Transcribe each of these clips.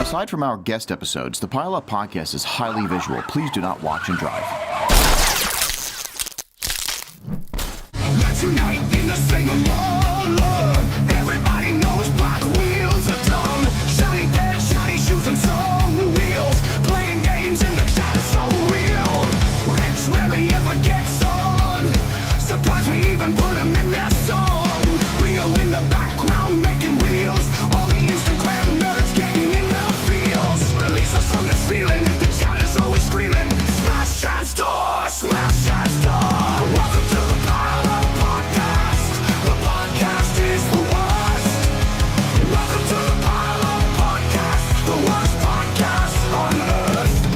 Aside from our guest episodes, the Pile Up Podcast is highly visual. Please do not watch and drive. Let's unite in the same alone. Everybody knows black wheels are dumb. Shiny pants, shiny shoes, and some wheels. Playing games in the chat is so real. Rich rarely ever gets on. Sometimes we even put them in their song. Rio in the background making reels. All the Instagram nerds getting in their feels. Release us from this feeling. The chat is always screaming. Smash that door, smash that door. Welcome to the Pile Up Podcast. The podcast is the worst. Welcome to the Pile Up Podcast. The worst podcast on earth.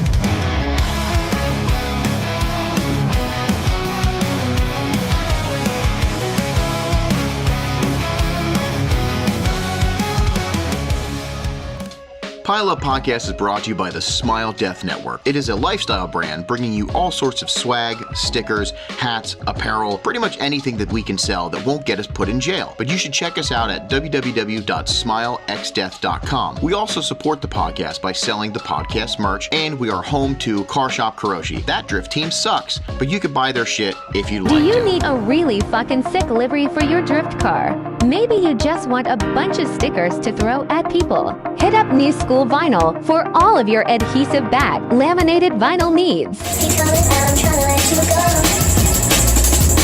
Pile Up Podcast is brought to you by the Smile Death Network. It is a lifestyle brand bringing you all sorts of swag, stickers, hats, apparel, pretty much anything that we can sell that won't get us put in jail. But you should check us out at www.smilexdeath.com. We also support the podcast by selling the podcast merch, and we are home to Car Shop Kuroshi. That drift team sucks, but you could buy their shit if you like Do you to. need a really fucking sick livery for your drift car? Maybe you just want a bunch of stickers to throw at people. Hit up New School Vinyl for all of your adhesive back laminated vinyl needs. Keep coming and I'm trying to let you go.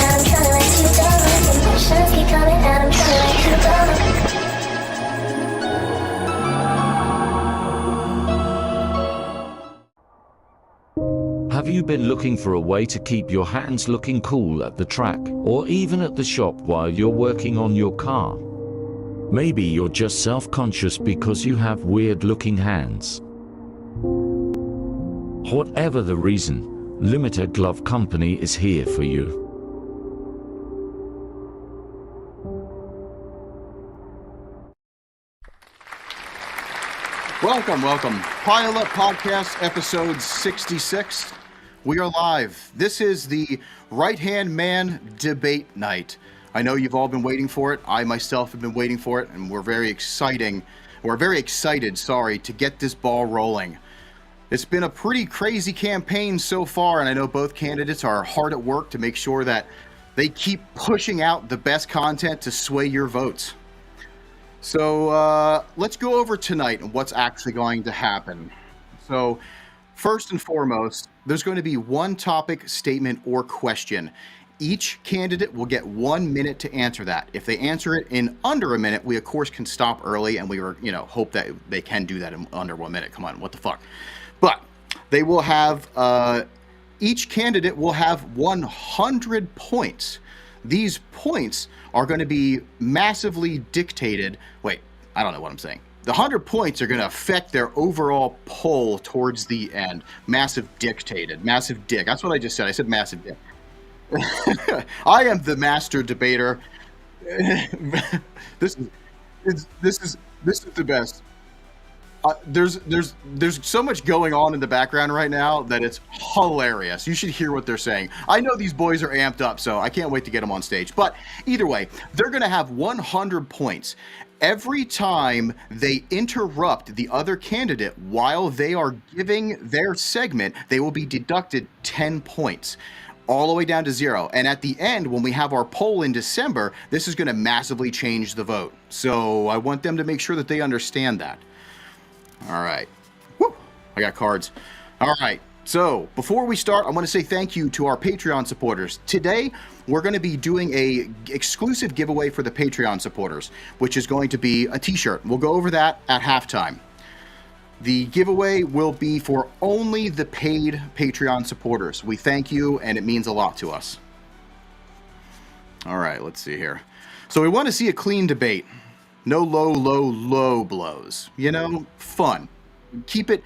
I'm trying to let you go. Emotions keep coming and I'm trying to let you go. Have you been looking for a way to keep your hands looking cool at the track, or even at the shop while you're working on your car? Maybe you're just self-conscious because you have weird-looking hands. Whatever the reason, Limited Glove Company is here for you. Welcome. Pile Up Podcast, episode 66. We are live. This is the Right-Hand Man Debate Night. I know you've all been waiting for it. I myself have been waiting for it, and we're very excited, to get this ball rolling. It's been a pretty crazy campaign so far, and I know both candidates are hard at work to make sure that they keep pushing out the best content to sway your votes. So let's go over tonight and what's actually going to happen. So first and foremost, there's going to be one topic, statement, or question. Each candidate will get 1 minute to answer that. If they answer it in under a minute, we of course can stop early, and we hope that they can do that in under 1 minute. Come on, what the fuck? But they will have, each candidate will have 100 points. These points are going to be massively dictated. Wait, I don't know what I'm saying. The 100 points are going to affect their overall poll towards the end. Massive dictated. Massive dick. That's what I just said. I said massive dick. I am the master debater. This is the best. There's so much going on in the background right now that it's hilarious. You should hear what they're saying. I know these boys are amped up, so I can't wait to get them on stage. But either way, they're going to have 100 points. Every time they interrupt the other candidate while they are giving their segment, they will be deducted 10 points. All the way down to 0. And at the end, when we have our poll in December, this is going to massively change the vote. So I want them to make sure that they understand that. All right. Woo! I got cards. All right. So before we start, I want to say thank you to our Patreon supporters. Today, we're going to be doing a exclusive giveaway for the Patreon supporters, which is going to be a t-shirt. We'll go over that at halftime. The giveaway will be for only the paid Patreon supporters. We thank you, and it means a lot to us. All right, let's see here. So we want to see a clean debate. No low blows. Fun. Keep it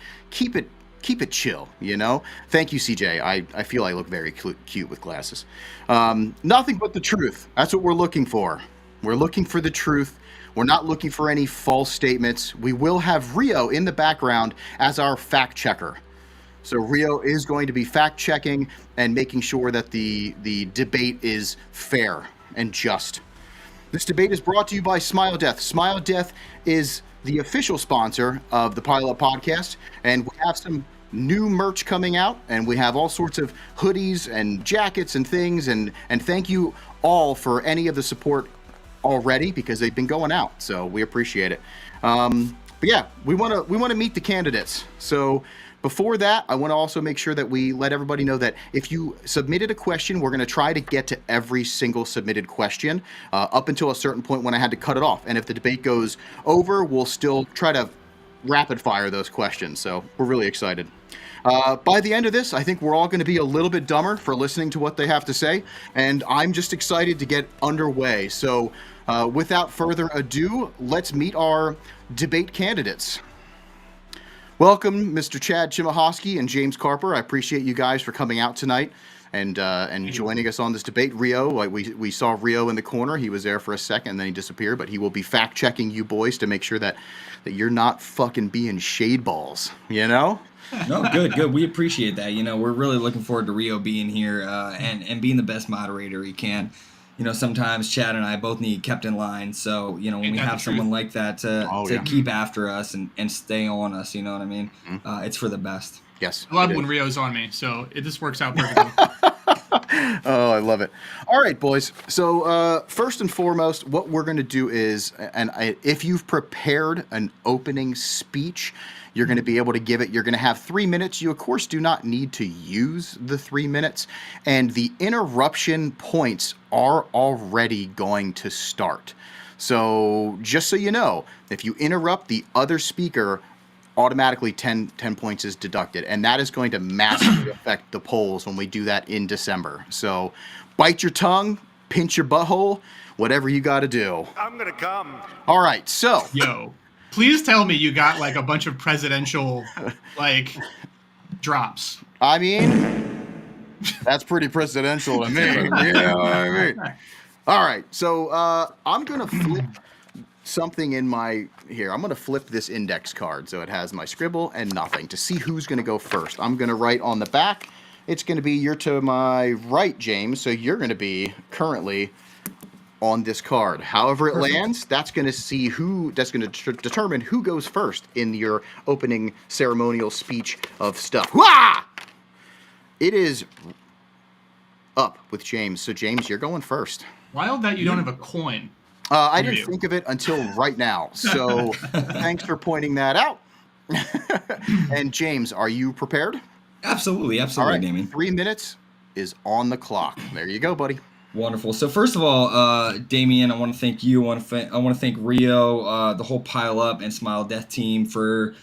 chill, Thank you, CJ. I feel I look very cute with glasses. Nothing but the truth. That's what we're looking for. We're looking for the truth. We're not looking for any false statements. We will have Rio in the background as our fact checker. So Rio is going to be fact checking and making sure that the debate is fair and just. This debate is brought to you by Smile Death. Smile Death is the official sponsor of the Pile Up Podcast, and we have some new merch coming out, and we have all sorts of hoodies and jackets and things, and thank you all for any of the support already, because they've been going out, so we appreciate it. But yeah, we want to meet the candidates. So before that, I want to also make sure that we let everybody know that if you submitted a question, we're going to try to get to every single submitted question up until a certain point when I had to cut it off. And if the debate goes over, we'll still try to rapid fire those questions. So we're really excited. By the end of this, I think we're all going to be a little bit dumber for listening to what they have to say. And I'm just excited to get underway. So without further ado, let's meet our debate candidates. Welcome, Mr. Chad Chimahosky and James Carper. I appreciate you guys for coming out tonight and joining us on this debate. Rio, we saw Rio in the corner. He was there for a second, and then he disappeared. But he will be fact-checking you boys to make sure that you're not fucking being shade balls, you know? No, good. We appreciate that. You know, we're really looking forward to Rio being here and being the best moderator he can. You know, sometimes Chad and I both need kept in line. So, you know, when we have someone like that to keep after us and stay on us, you know what I mean? Mm-hmm. It's for the best. Yes. I love when Rio's on me, so this works out perfectly. Oh, I love it. All right, boys. So first and foremost, what we're going to do is, if you've prepared an opening speech, you're going to be able to give it. You're going to have 3 minutes. You, of course, do not need to use the 3 minutes. And the interruption points are already going to start. So just so you know, if you interrupt the other speaker, automatically 10 points is deducted. And that is going to massively affect the polls when we do that in December. So bite your tongue, pinch your butthole, whatever you got to do. I'm gonna come. All right, so. Yo, please tell me you got like a bunch of presidential like drops. I mean, that's pretty presidential to me. You know what I mean? All right, so I'm going to flip something in my here. I'm going to flip this index card so it has my scribble and nothing to see who's going to go first. I'm going to write on the back. It's going to be you're to my right, James, so you're going to be currently on this card. However it lands, that's going to determine who goes first in your opening ceremonial speech of stuff. Wah! It is up with James. So James, you're going first. Wild that you don't have a coin. I didn't think of it until right now. So thanks for pointing that out. And James, are you prepared? Absolutely, All right, Damien. 3 minutes is on the clock. There you go, buddy. Wonderful. So first of all, Damien, I want to thank you. I want to thank Rio, the whole Pile Up and Smile Death team for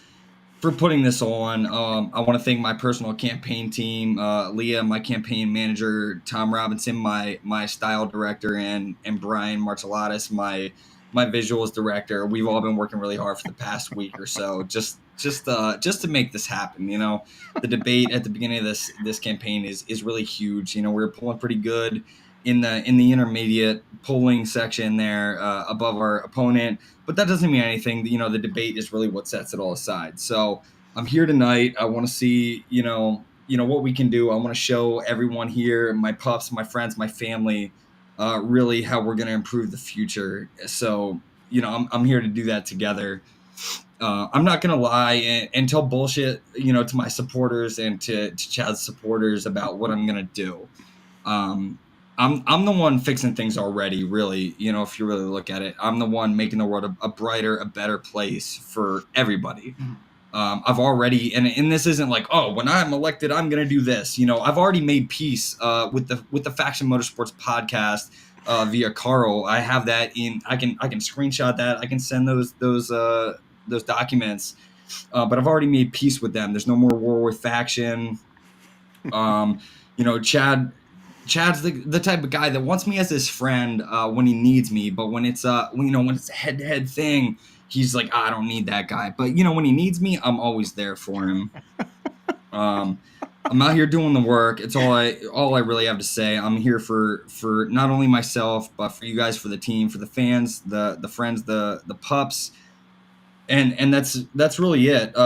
putting this on. I want to thank my personal campaign team, Leah, my campaign manager, Tom Robinson, my style director, and Brian Martellatis, my visuals director. We've all been working really hard for the past week or so, just to make this happen. You know, the debate at the beginning of this campaign is really huge. You know, we're pulling pretty good in the intermediate polling section there above our opponent, but that doesn't mean anything. You know, the debate is really what sets it all aside. So I'm here tonight. I want to see, you know what we can do. I want to show everyone here, my pups, my friends, my family, really how we're going to improve the future. So, you know, I'm here to do that together. I'm not going to lie and tell bullshit, you know, to my supporters and to Chad's supporters about what I'm going to do. I'm the one fixing things already, really. You know, if you really look at it, I'm the one making the world a brighter, a better place for everybody. I've already, and this isn't like, oh, when I'm elected, I'm going to do this. You know, I've already made peace with the Faction Motorsports podcast via Carl. I have that I can screenshot that. I can send those documents. But I've already made peace with them. There's no more war with Faction. You know, Chad's the type of guy that wants me as his friend when he needs me, but when it's a head-to-head thing, he's like, I don't need that guy. But you know, when he needs me, I'm always there for him. I'm out here doing the work. It's all I really have to say. I'm here for not only myself, but for you guys, for the team, for the fans, the friends, the pups. And that's really it.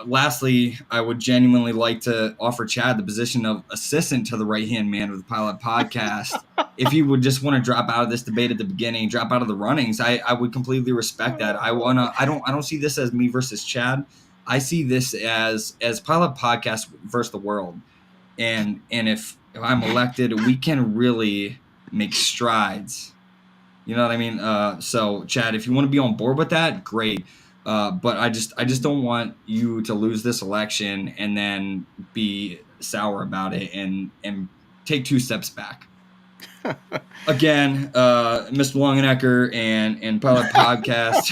Lastly, I would genuinely like to offer Chad the position of assistant to the right-hand man of the Pilot Podcast. If he would just want to drop out of this debate at the beginning, drop out of the runnings, I would completely respect that. I don't see this as me versus Chad. I see this as Pilot Podcast versus the world. And if I'm elected, we can really make strides. You know what I mean? So Chad, if you want to be on board with that, great. But I just don't want you to lose this election and then be sour about it and take 2 steps back. Again, Mr. Longenecker and Pilot Podcast,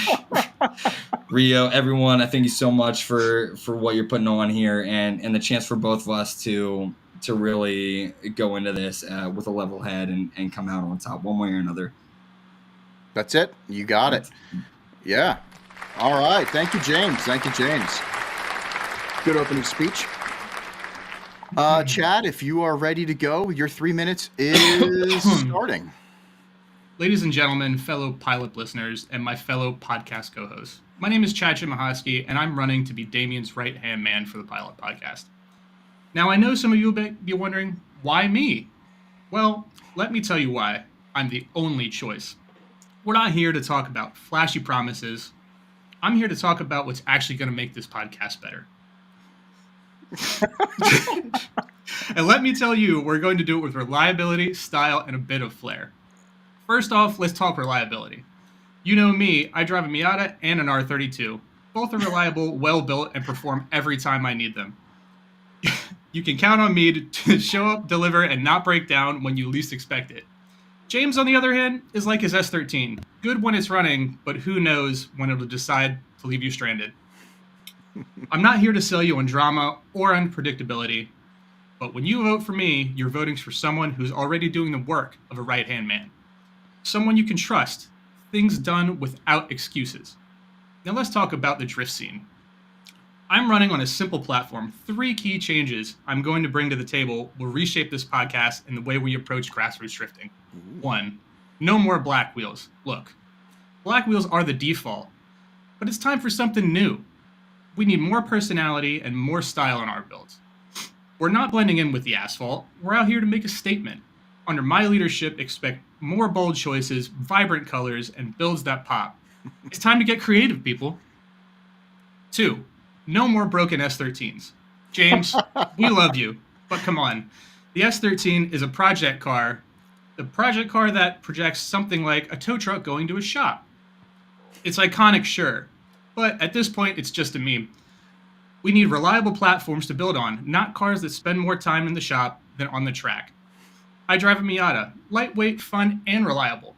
Rio, everyone, I thank you so much for what you're putting on here and the chance for both of us to really go into this with a level head and come out on top one way or another. That's it. You got it. Yeah. All right. Thank you, James. Good opening speech. Chad, if you are ready to go, your 3 minutes is starting. Ladies and gentlemen, fellow Pilot listeners, and my fellow podcast co-hosts, my name is Chad Chimahosky, and I'm running to be Damien's right-hand man for the Pilot Podcast. Now, I know some of you will be wondering, why me? Well, let me tell you why. I'm the only choice. We're not here to talk about flashy promises. I'm here to talk about what's actually going to make this podcast better. And let me tell you, we're going to do it with reliability, style, and a bit of flair. First off, let's talk reliability. You know me, I drive a Miata and an R32. Both are reliable, well-built, and perform every time I need them. You can count on me to show up, deliver, and not break down when you least expect it. James, on the other hand, is like his S13. Good when it's running, but who knows when it'll decide to leave you stranded. I'm not here to sell you on drama or unpredictability, but when you vote for me, you're voting for someone who's already doing the work of a right-hand man. Someone you can trust, things done without excuses. Now let's talk about the drift scene. I'm running on a simple platform. 3 key changes I'm going to bring to the table will reshape this podcast and the way we approach grassroots drifting. 1, no more black wheels. Look, black wheels are the default, but it's time for something new. We need more personality and more style in our builds. We're not blending in with the asphalt. We're out here to make a statement. Under my leadership, expect more bold choices, vibrant colors, and builds that pop. It's time to get creative, people. 2, no more broken S13s. James, we love you, but come on. The S13 is a project car. The project car that projects something like a tow truck going to a shop. It's iconic, sure, but at this point, it's just a meme. We need reliable platforms to build on, not cars that spend more time in the shop than on the track. I drive a Miata, lightweight, fun, and reliable.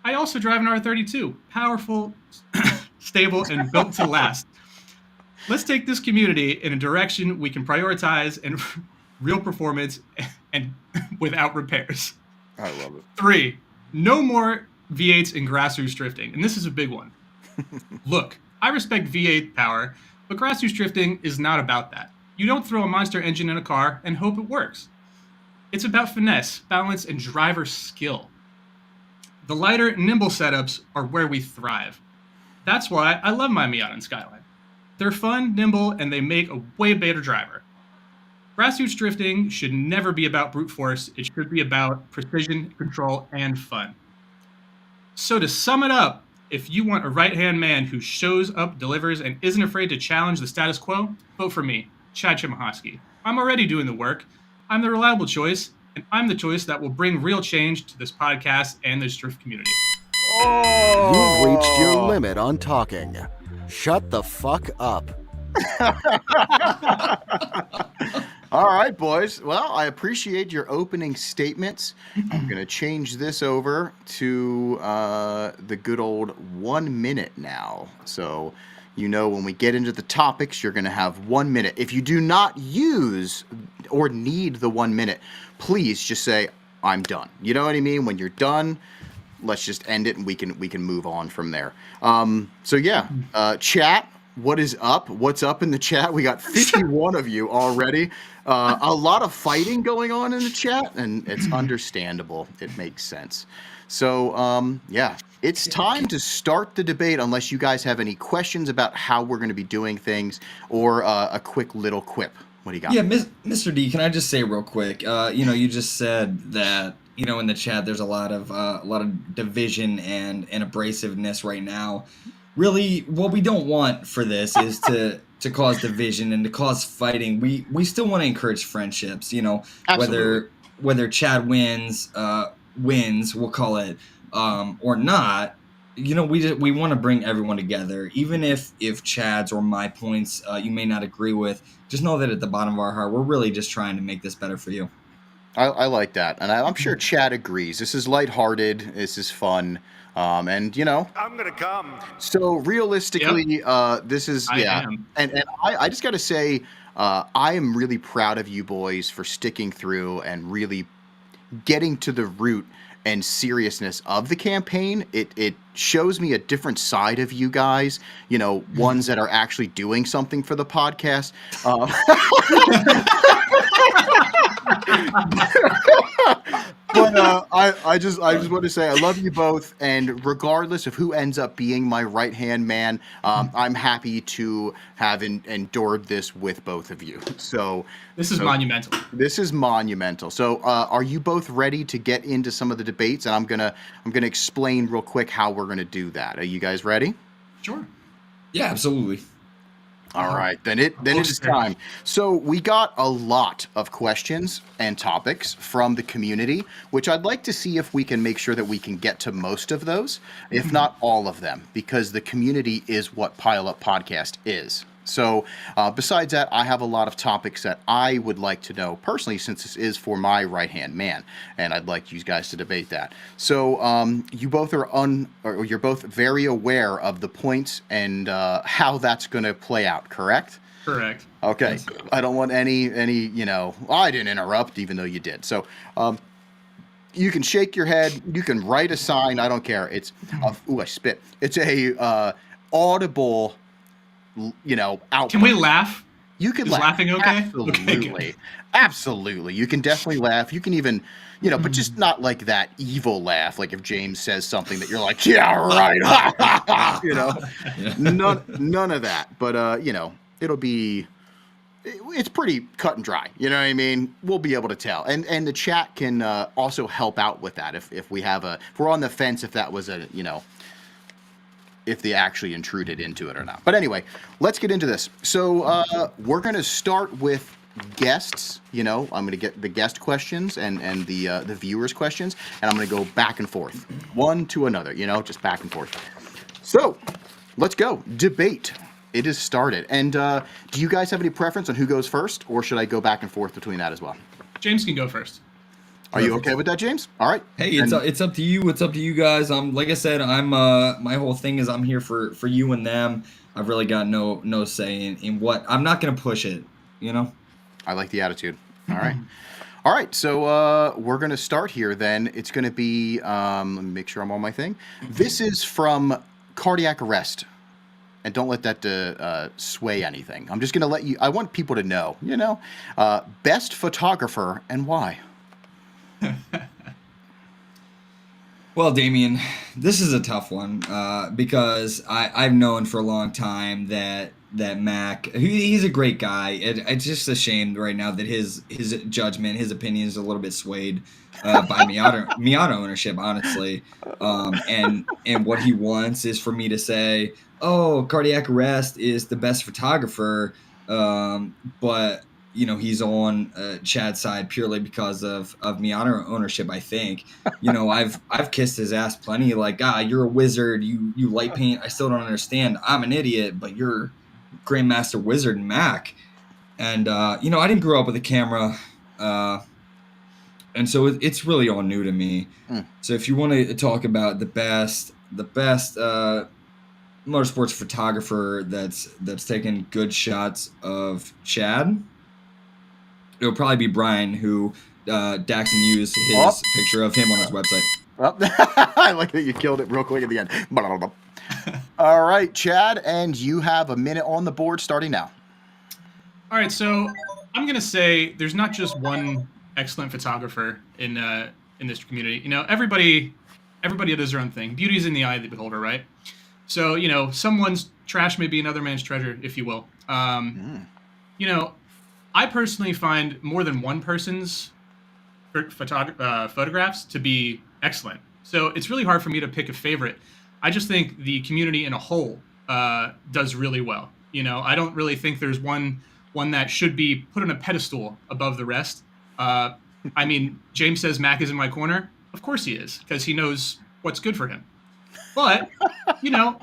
I also drive an R32, powerful, stable, and built to last. Let's take this community in a direction we can prioritize and real performance and without repairs. I love it. 3, no more V8s in grassroots drifting, and this is a big one. Look, I respect V8 power, but grassroots drifting is not about that. You don't throw a monster engine in a car and hope it works. It's about finesse, balance, and driver skill. The lighter, nimble setups are where we thrive. That's why I love my Miata and Skyline. They're fun, nimble, and they make a way better driver. Grassroots drifting should never be about brute force. It should be about precision, control, and fun. So to sum it up, if you want a right-hand man who shows up, delivers, and isn't afraid to challenge the status quo, vote for me, Chad Chimahosky. I'm already doing the work. I'm the reliable choice, and I'm the choice that will bring real change to this podcast and this drift community. You've reached your limit on talking. Shut the fuck up. All right, boys. Well, I appreciate your opening statements. I'm going to change this over to the good old 1 minute now. So, when we get into the topics, you're going to have 1 minute. If you do not use or need the 1 minute, please just say, I'm done. You know what I mean? When you're done, let's just end it and we can move on from there. Chat, What is up? What's up in the chat? We got 51 of you already. A lot of fighting going on in the chat, and it's understandable. It makes sense. So, yeah, it's time to start the debate unless you guys have any questions about how we're going to be doing things or a quick little quip. What do you got? Yeah, Mr. D, can I just say real quick? You just said that in the chat there's a lot of division and abrasiveness right now. Really, what we don't want for this is to cause division and to cause fighting. We still want to encourage friendships. Absolutely. Whether Chad wins, we'll call it, or not. We want to bring everyone together, even if Chad's or my points you may not agree with. Just know that at the bottom of our heart, we're really just trying to make this better for you. I like that, and I'm sure Chad agrees. This is lighthearted. This is fun, and I'm gonna come. So realistically, this is I am. and I just got to say, I am really proud of you boys for sticking through and really getting to the root and seriousness of the campaign. It shows me a different side of you guys, ones that are actually doing something for the podcast. But I just want to say I love you both, and regardless of who ends up being my right-hand man, I'm happy to have endured this with both of you. So This is monumental. this is monumental. So are you both ready to get into some of the debates? And I'm gonna explain real quick how we're gonna do that. Are you guys ready? Sure. Yeah, absolutely. All right, then it is time. So we got a lot of questions and topics from the community, which I'd like to see if we can make sure that we can get to most of those, if not all of them, because the community is what Pile Up Podcast is. So besides that, I have a lot of topics that I would like to know personally, since this is for my right-hand man, and I'd like you guys to debate that. So you both are you're both very aware of the points and how that's going to play out, correct? Correct. Okay. Yes. I don't want any I didn't interrupt, even though you did. So you can shake your head, you can write a sign, I don't care. It's I spit. It's a audible output. Can we laugh? You can Is laugh. laughing okay? Absolutely. Okay, good. Absolutely. You can definitely laugh. You can even, but just not like that evil laugh. Like if James says something that you're like, yeah, right. None of that. But, it'll be, it's pretty cut and dry. You know what I mean? We'll be able to tell. And the chat can also help out with that. If we're on the fence, if that was if they actually intruded into it or not. But anyway, let's get into this. So we're going to start with guests. I'm going to get the guest questions and the viewers' questions, and I'm going to go back and forth, one to another, just back and forth. So let's go. Debate. It is started. And do you guys have any preference on who goes first, or should I go back and forth between that as well? James can go first. Are you okay with that, James? All right. Hey, it's up to you. It's up to you guys. Like I said, I'm my whole thing is I'm here for you and them. I've really got no say in what. I'm not gonna push it. I like the attitude. All right. All right. So we're gonna start here. Then it's gonna be. Let me make sure I'm on my thing. This is from Cardiac Arrest. And don't let that sway anything. I'm just gonna let you. I want people to know. Best photographer and why. Well, Damien, this is a tough one because I've known for a long time that Mac, he's a great guy. It's just a shame right now that his judgment, his opinion is a little bit swayed by Miata ownership, honestly. And what he wants is for me to say, oh, Cardiac Arrest is the best photographer, but he's on Chad's side purely because of Miata ownership, I think. I've kissed his ass plenty. Like, you're a wizard. You light paint. I still don't understand. I'm an idiot, but you're Grandmaster Wizard Mac. And, I didn't grow up with a camera. And so it's really all new to me. So if you want to talk about the best motorsports photographer that's taken good shots of Chad, it'll probably be Brian, who Daxon used his picture of him on his website. I like that you killed it real quick at the end. All right, Chad, and you have a minute on the board starting now. All right, so I'm gonna say there's not just one excellent photographer in this community. You know, everybody does their own thing. Beauty is in the eye of the beholder, right? So, you know, someone's trash may be another man's treasure, if you will. You know, I personally find more than one person's photographs to be excellent. So it's really hard for me to pick a favorite. I just think the community in a whole does really well. You know, I don't really think there's one that should be put on a pedestal above the rest. I mean, James says Mac is in my corner. Of course he is, because he knows what's good for him. But, you know,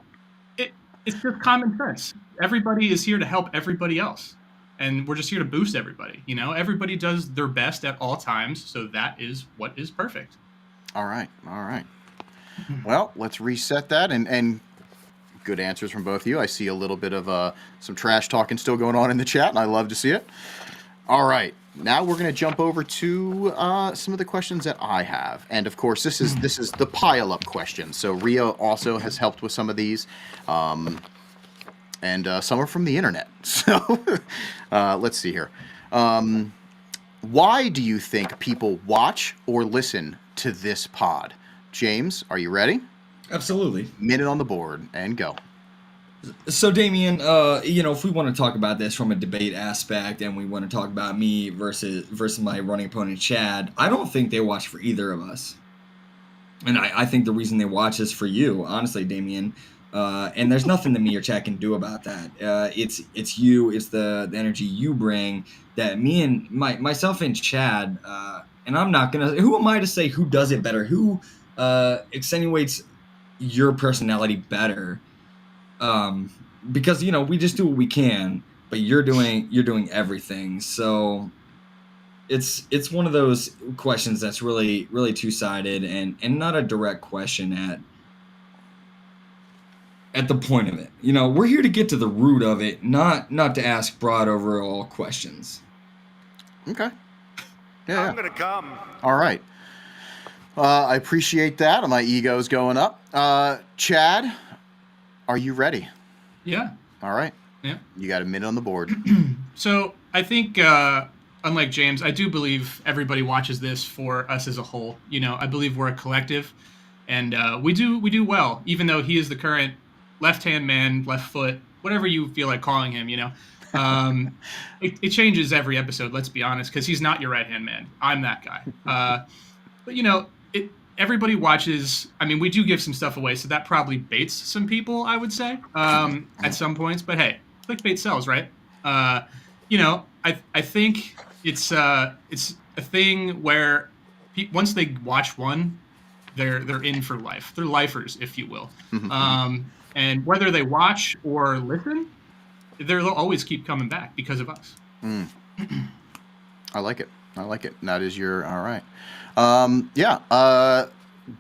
it's just common sense. Everybody is here to help everybody else. And we're just here to boost everybody. You know, everybody does their best at all times. So that is what is perfect. All right. Well, let's reset that. And good answers from both of you. I see a little bit of some trash talking still going on in the chat, and I love to see it. All right. Now we're going to jump over to some of the questions that I have. And of course, this is the pile-up questions. So Rio also has helped with some of these. And some are from the internet. So let's see here. Why do you think people watch or listen to this pod? James, are you ready? Absolutely. Minute on the board and go. So Damien, you know, if we want to talk about this from a debate aspect and we want to talk about me versus my running opponent Chad, I don't think they watch for either of us. And I think the reason they watch is for you, honestly, Damien. And there's nothing that me or Chad can do about that. It's you, it's the energy you bring that me and myself and Chad, and I'm not gonna, who am I to say who does it better? Who accentuates your personality better? Because, you know, we just do what we can, but you're doing everything. So it's one of those questions that's really, really two-sided and not a direct question at the point of it. You know, we're here to get to the root of it, not to ask broad overall questions. Okay. Yeah. I'm gonna come. All right. I appreciate that. My ego's going up. Chad, are you ready? Yeah. All right. Yeah. You got a minute on the board. So I think, unlike James, I do believe everybody watches this for us as a whole. You know, I believe we're a collective, and we do well, even though he is the current left-hand man, left foot, whatever you feel like calling him. You know, it changes every episode. Let's be honest, because he's not your right-hand man. I'm that guy. But you know, everybody watches. I mean, we do give some stuff away, so that probably baits some people, I would say, at some points. But hey, clickbait sells, right? You know, I think it's a thing where once they watch one, they're in for life. They're lifers, if you will. And whether they watch or listen, they'll always keep coming back because of us. I like it. That is your all right.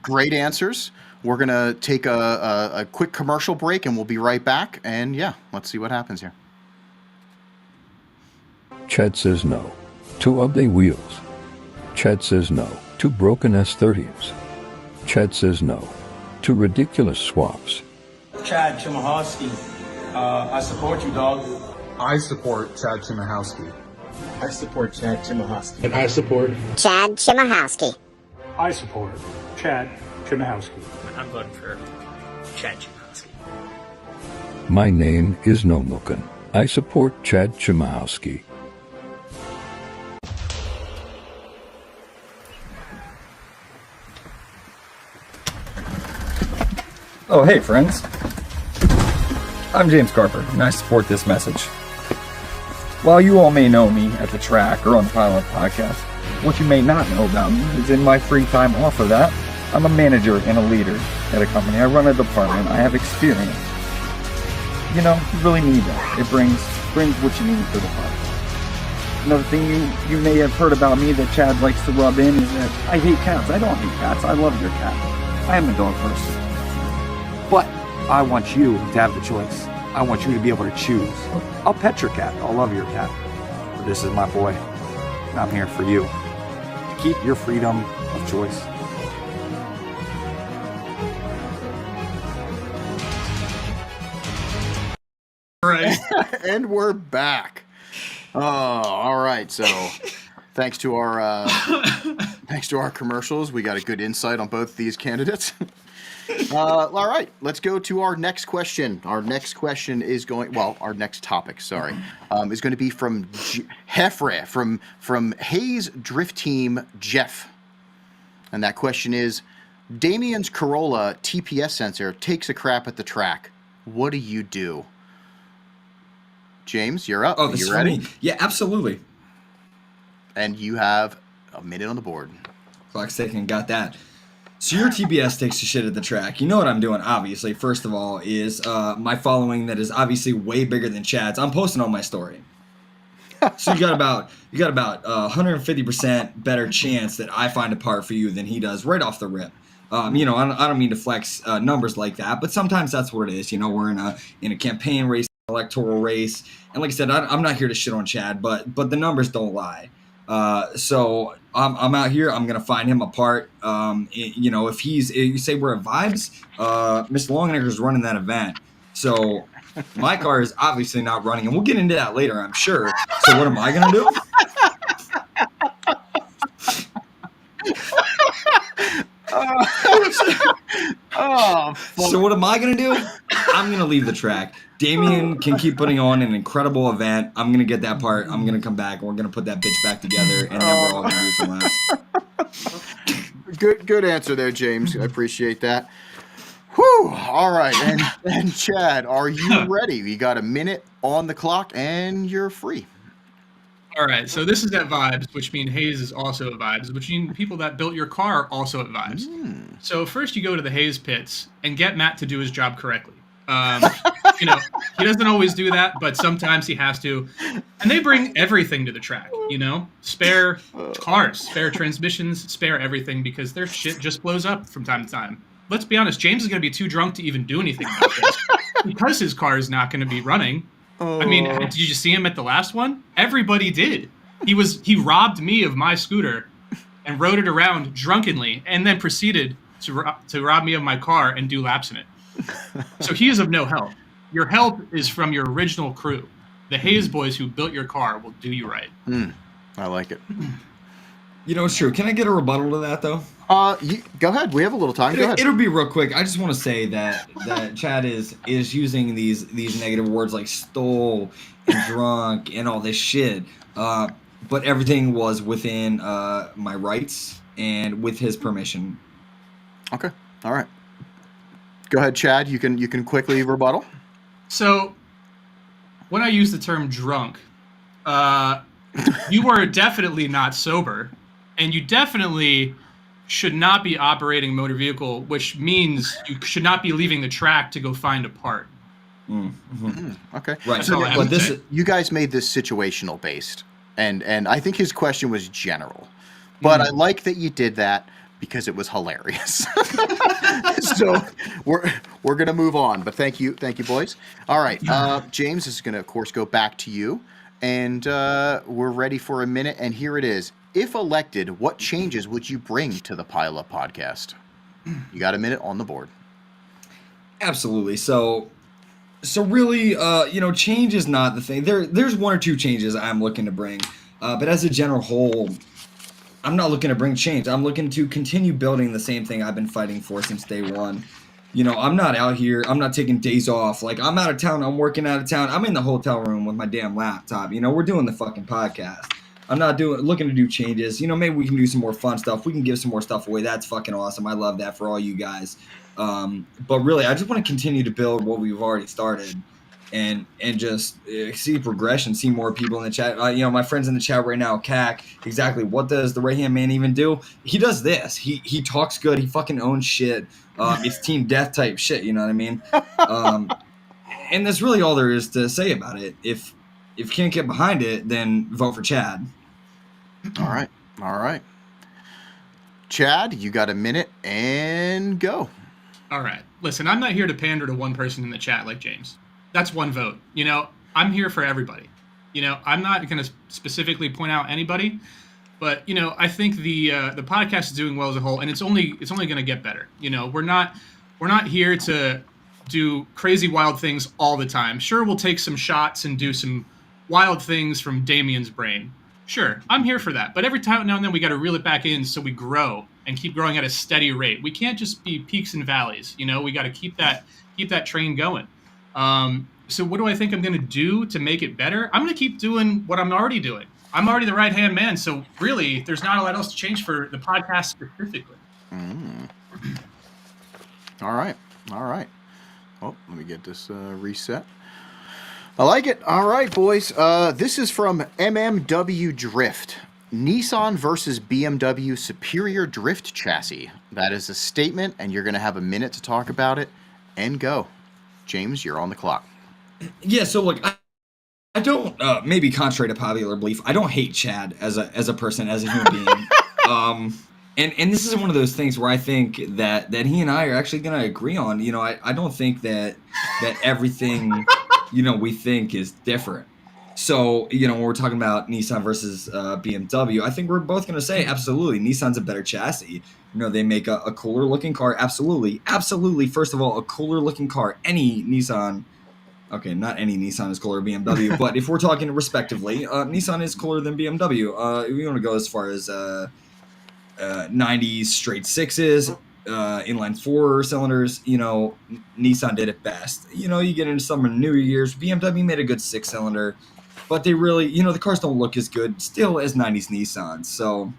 Great answers. We're gonna take a quick commercial break, and we'll be right back. And yeah, let's see what happens here. Chad says no to ugly wheels. Chad says no to broken S30s. Chad says no to ridiculous swaps. Chad Chimahowski, I support you, dog. I support Chad Chimahowski. I support Chad Chimahowski. And I support Chad Chimahowski. I support Chad Chimahowski. I'm voting for Chad Chimahowski. My name is Nomukin. I support Chad Chimahowski. Oh, hey, friends. I'm James Carper, and I support this message. While you all may know me at the track or on the Pilot Podcast, what you may not know about me is in my free time off of that, I'm a manager and a leader at a company. I run a department. I have experience. You know, you really need that. It brings what you need for the party. Another thing you may have heard about me that Chad likes to rub in is that I hate cats. I don't hate cats. I love your cat. I am a dog person. But I want you to have the choice. I want you to be able to choose. I'll pet your cat. I'll love your cat. But this is my boy. And I'm here for you. To keep your freedom of choice. Right. And we're back. Oh, all right. So, thanks to our commercials, we got a good insight on both these candidates. All right, let's go to our next question. Our next question is our next topic, sorry, is going to be from Hefre from Hayes Drift Team Jeff. And that question is, Damien's Corolla TPS sensor takes a crap at the track. What do you do? James, you're up. Oh, this you is ready? me. Yeah, absolutely. And you have a minute on the board. Clock's ticking, got that. So your TBS takes a shit at the track. You know what I'm doing, obviously. First of all, is my following that is obviously way bigger than Chad's. I'm posting on my story. So you got about 150% better chance that I find a part for you than he does right off the rip. I don't mean to flex numbers like that, but sometimes that's what it is. You know, we're in a campaign race, electoral race, and like I said, I'm not here to shit on Chad, but the numbers don't lie. So I'm out here. I'm gonna find him a part. If you say we're at Vibes, Mr. Longenegger's running that event. So my car is obviously not running, and we'll get into that later, I'm sure. So what am I gonna do? So what am I going to do? I'm going to leave the track. Damien can keep putting on an incredible event. I'm going to get that part. I'm going to come back, and we're going to put that bitch back together, and then we're all going to do some laps. Good answer there, James. I appreciate that. Whew. All right. And Chad, are you ready? You got a minute on the clock, and you're free. All right, so this is at Vibes, which means Hayes is also at Vibes, which means people that built your car are also at Vibes. So first you go to the Hayes pits and get Matt to do his job correctly. He doesn't always do that, but sometimes he has to. And they bring everything to the track, spare cars, spare transmissions, spare everything, because their shit just blows up from time to time. Let's be honest, James is going to be too drunk to even do anything about this because his car is not going to be running. I mean, did you see him at the last one? Everybody did. He robbed me of my scooter and rode it around drunkenly, and then proceeded to rob me of my car and do laps in it. So he is of no help. Your help is from your original crew. The Hayes boys who built your car will do you right. I like it. It's true. Can I get a rebuttal to that, though? Go ahead. We have a little time. Go ahead. It'll be real quick. I just want to say that Chad is using these negative words like stole and drunk and all this shit. But everything was within my rights and with his permission. Okay. All right. Go ahead, Chad. You can quickly rebuttal. So, when I use the term drunk, you were definitely not sober, and you definitely should not be operating a motor vehicle, which means you should not be leaving the track to go find a part. Okay. Right. So you guys made this situational based, and I think his question was general, but I like that you did that because it was hilarious. So we're gonna move on, but thank you, boys. All right, James, this is gonna, of course, go back to you, and we're ready for a minute. And here it is. If elected, what changes would you bring to the Pile Up podcast? You got a minute on the board. Absolutely. So really, change is not the thing. There's one or two changes I'm looking to bring, but as a general whole, I'm not looking to bring change. I'm looking to continue building the same thing I've been fighting for since day one. I'm not out here. I'm not taking days off. Like, I'm out of town. I'm working out of town. I'm in the hotel room with my damn laptop. We're doing the fucking podcast. I'm not looking to do changes. Maybe we can do some more fun stuff. We can give some more stuff away. That's fucking awesome. I love that for all you guys. But really, I just want to continue to build what we've already started, and just see progression, see more people in the chat. My friends in the chat right now, CAC, exactly. What does the right-hand man even do? He does this. He talks good. He fucking owns shit. It's team death type shit. You know what I mean? And that's really all there is to say about it. If you can't get behind it, then vote for Chad. All right. Chad, you got a minute and go. All right. Listen, I'm not here to pander to one person in the chat like James. That's one vote. I'm here for everybody. I'm not going to specifically point out anybody, but I think the podcast is doing well as a whole, and it's only going to get better. We're not here to do crazy wild things all the time. Sure, we'll take some shots and do some wild things from Damien's brain. Sure, I'm here for that. But every time now and then we got to reel it back in so we grow and keep growing at a steady rate. We can't just be peaks and valleys. You know, we got to keep that train going. So what do I think I'm going to do to make it better? I'm going to keep doing what I'm already doing. I'm already the right-hand man, so really there's not a lot else to change for the podcast specifically. All right. Oh, let me get this reset. I like it. All right, boys. This is from MMW Drift. Nissan versus BMW superior drift chassis. That is a statement, and you're going to have a minute to talk about it and go. James, you're on the clock. Yeah, so look, I don't, maybe contrary to popular belief, I don't hate Chad as a person, as a human being. And this is one of those things where I think that he and I are actually going to agree on. You know, I don't think that everything, you know, we think is different. So, you know, when we're talking about Nissan versus BMW, I think we're both going to say absolutely Nissan's a better chassis. You know, they make a cooler looking car. Absolutely. First of all, a cooler looking car. Any Nissan. Okay, not any Nissan is cooler than BMW, but if we're talking respectively, Nissan is cooler than BMW. We want to go as far as 90s straight sixes, inline 4 cylinders. You know, Nissan did it best. You know, you get into some of the newer years, BMW made a good 6-cylinder, but they really, you know, the cars don't look as good still as 90s Nissan. So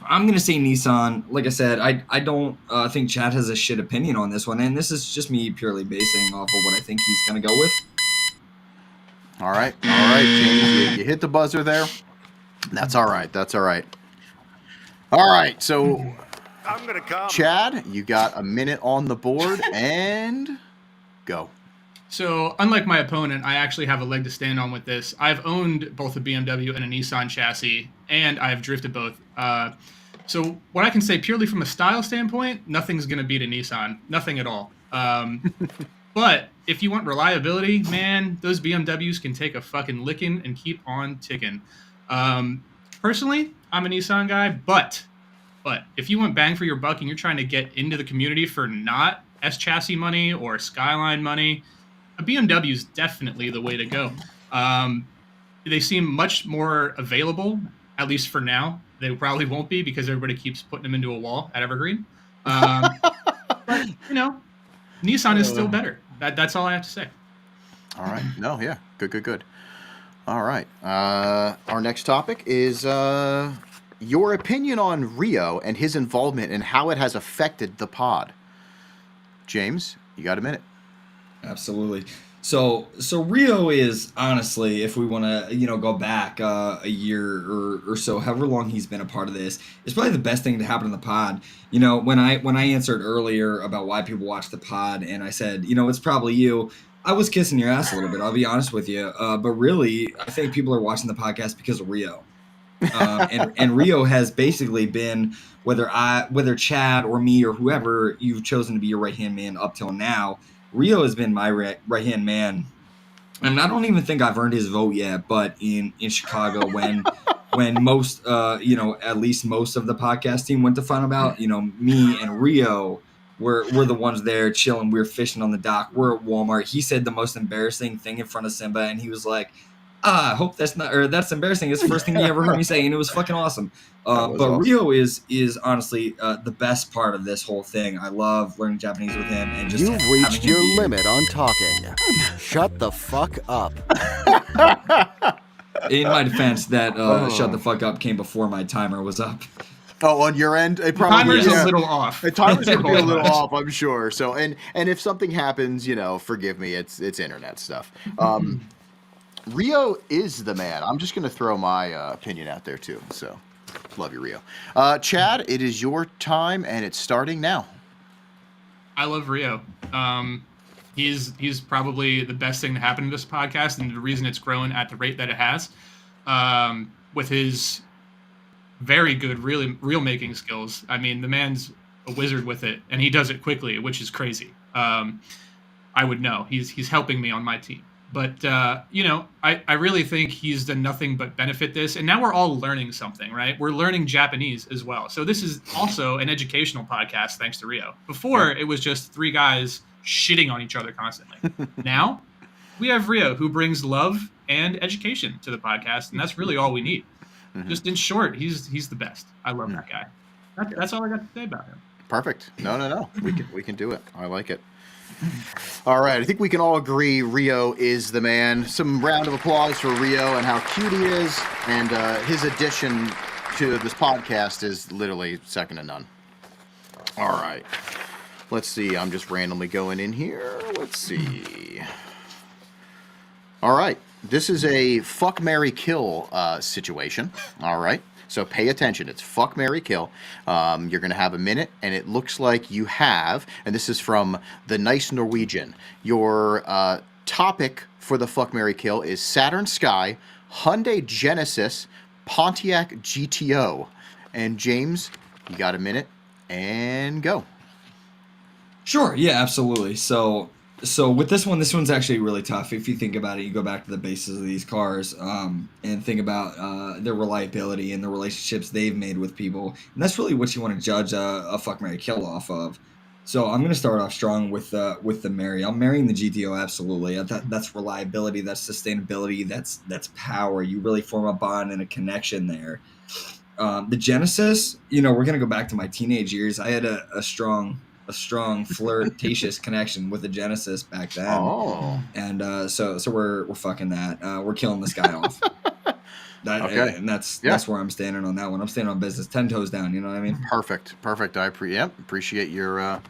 I'm going to say Nissan. Like I said, I don't think Chad has a shit opinion on this one, and this is just me purely basing off of what I think he's going to go with. All right, James, you hit the buzzer there. That's all right. All right, so I'm gonna come. Chad, you got a minute on the board, and go. So, unlike my opponent, I actually have a leg to stand on with this. I've owned both a BMW and a Nissan chassis, and I've drifted both. So, what I can say purely from a style standpoint, nothing's going to beat a Nissan. Nothing at all. But if you want reliability, man, those BMWs can take a fucking licking and keep on ticking. Personally, I'm a Nissan guy, but if you want bang for your buck and you're trying to get into the community for not S-chassis money or Skyline money, a BMW is definitely the way to go. They seem much more available, at least for now. They probably won't be because everybody keeps putting them into a wall at Evergreen. But, you know, Nissan is still better. That's all I have to say. All right. No, yeah. Good. All right. Our next topic is your opinion on Rio and his involvement and how it has affected the pod. James, you got a minute. Absolutely. So Rio is honestly, if we want to, you know, go back a year or so, however long he's been a part of this, it's probably the best thing to happen in the pod. You know, when I answered earlier about why people watch the pod, and I said, you know, it's probably you, I was kissing your ass a little bit. I'll be honest with you. But really, I think people are watching the podcast because of Rio. And Rio has basically been, whether Chad or me or whoever you've chosen to be your right-hand man up till now, Rio has been my right-hand man. And I don't even think I've earned his vote yet, but in Chicago when most, you know, at least most of the podcast team went to Final Bout, you know, me and Rio we're the ones there chilling. We're fishing on the dock. We're at Walmart. He said the most embarrassing thing in front of Simba, and he was like, I hope that's embarrassing. It's the first thing he ever heard me say, and it was fucking awesome. Awesome. Rio is honestly the best part of this whole thing. I love learning Japanese with him and just You've reached your limit on talking. Shut the fuck up. In my defense, that shut the fuck up came before my timer was up. Oh, on your end, it probably timer's a little off. The timer's gonna be a little off, I'm sure. So, and if something happens, you know, forgive me. It's internet stuff. Rio is the man. I'm just gonna throw my opinion out there too. So, love you, Rio. Chad, it is your time, and it's starting now. I love Rio. He's probably the best thing to happen to this podcast, and the reason it's grown at the rate that it has, with his very good reel making skills. I mean, the man's a wizard with it, and he does it quickly, which is crazy. I would know. He's helping me on my team. But, you know, I really think he's done nothing but benefit this. And now we're all learning something, right? We're learning Japanese as well. So this is also an educational podcast, thanks to Rio. Before, it was just three guys shitting on each other constantly. Now, we have Rio, who brings love and education to the podcast, and that's really all we need. Just in short, he's the best. I love that guy. That's all I got to say about him. Perfect. No. We can do it. I like it. All right. I think we can all agree Rio is the man. Some round of applause for Rio and how cute he is. And his addition to this podcast is literally second to none. All right. Let's see. I'm just randomly going in here. Let's see. All right. This is a fuck, marry, kill situation. All right. So pay attention. It's fuck, marry, kill. You're going to have a minute, and it looks like you have, and this is from the Nice Norwegian. Your topic for the fuck, marry, kill is Saturn Sky, Hyundai Genesis, Pontiac GTO. And James, you got a minute, and go. Sure. Yeah, absolutely. So with this one's actually really tough. If you think about it, you go back to the basis of these cars and think about their reliability and the relationships they've made with people. And that's really what you want to judge a fuck, marry, kill off of. So I'm going to start off strong with the marry. I'm marrying the GTO, absolutely. That's reliability, that's sustainability, that's power. You really form a bond and a connection there. The Genesis, we're going to go back to my teenage years. I had a strong flirtatious connection with the Genesis back then. Oh. And so we're fucking that. We're killing this guy off. Okay. And that's where I'm standing on that one. I'm standing on business, 10 toes down. You know what I mean? Perfect. I appreciate your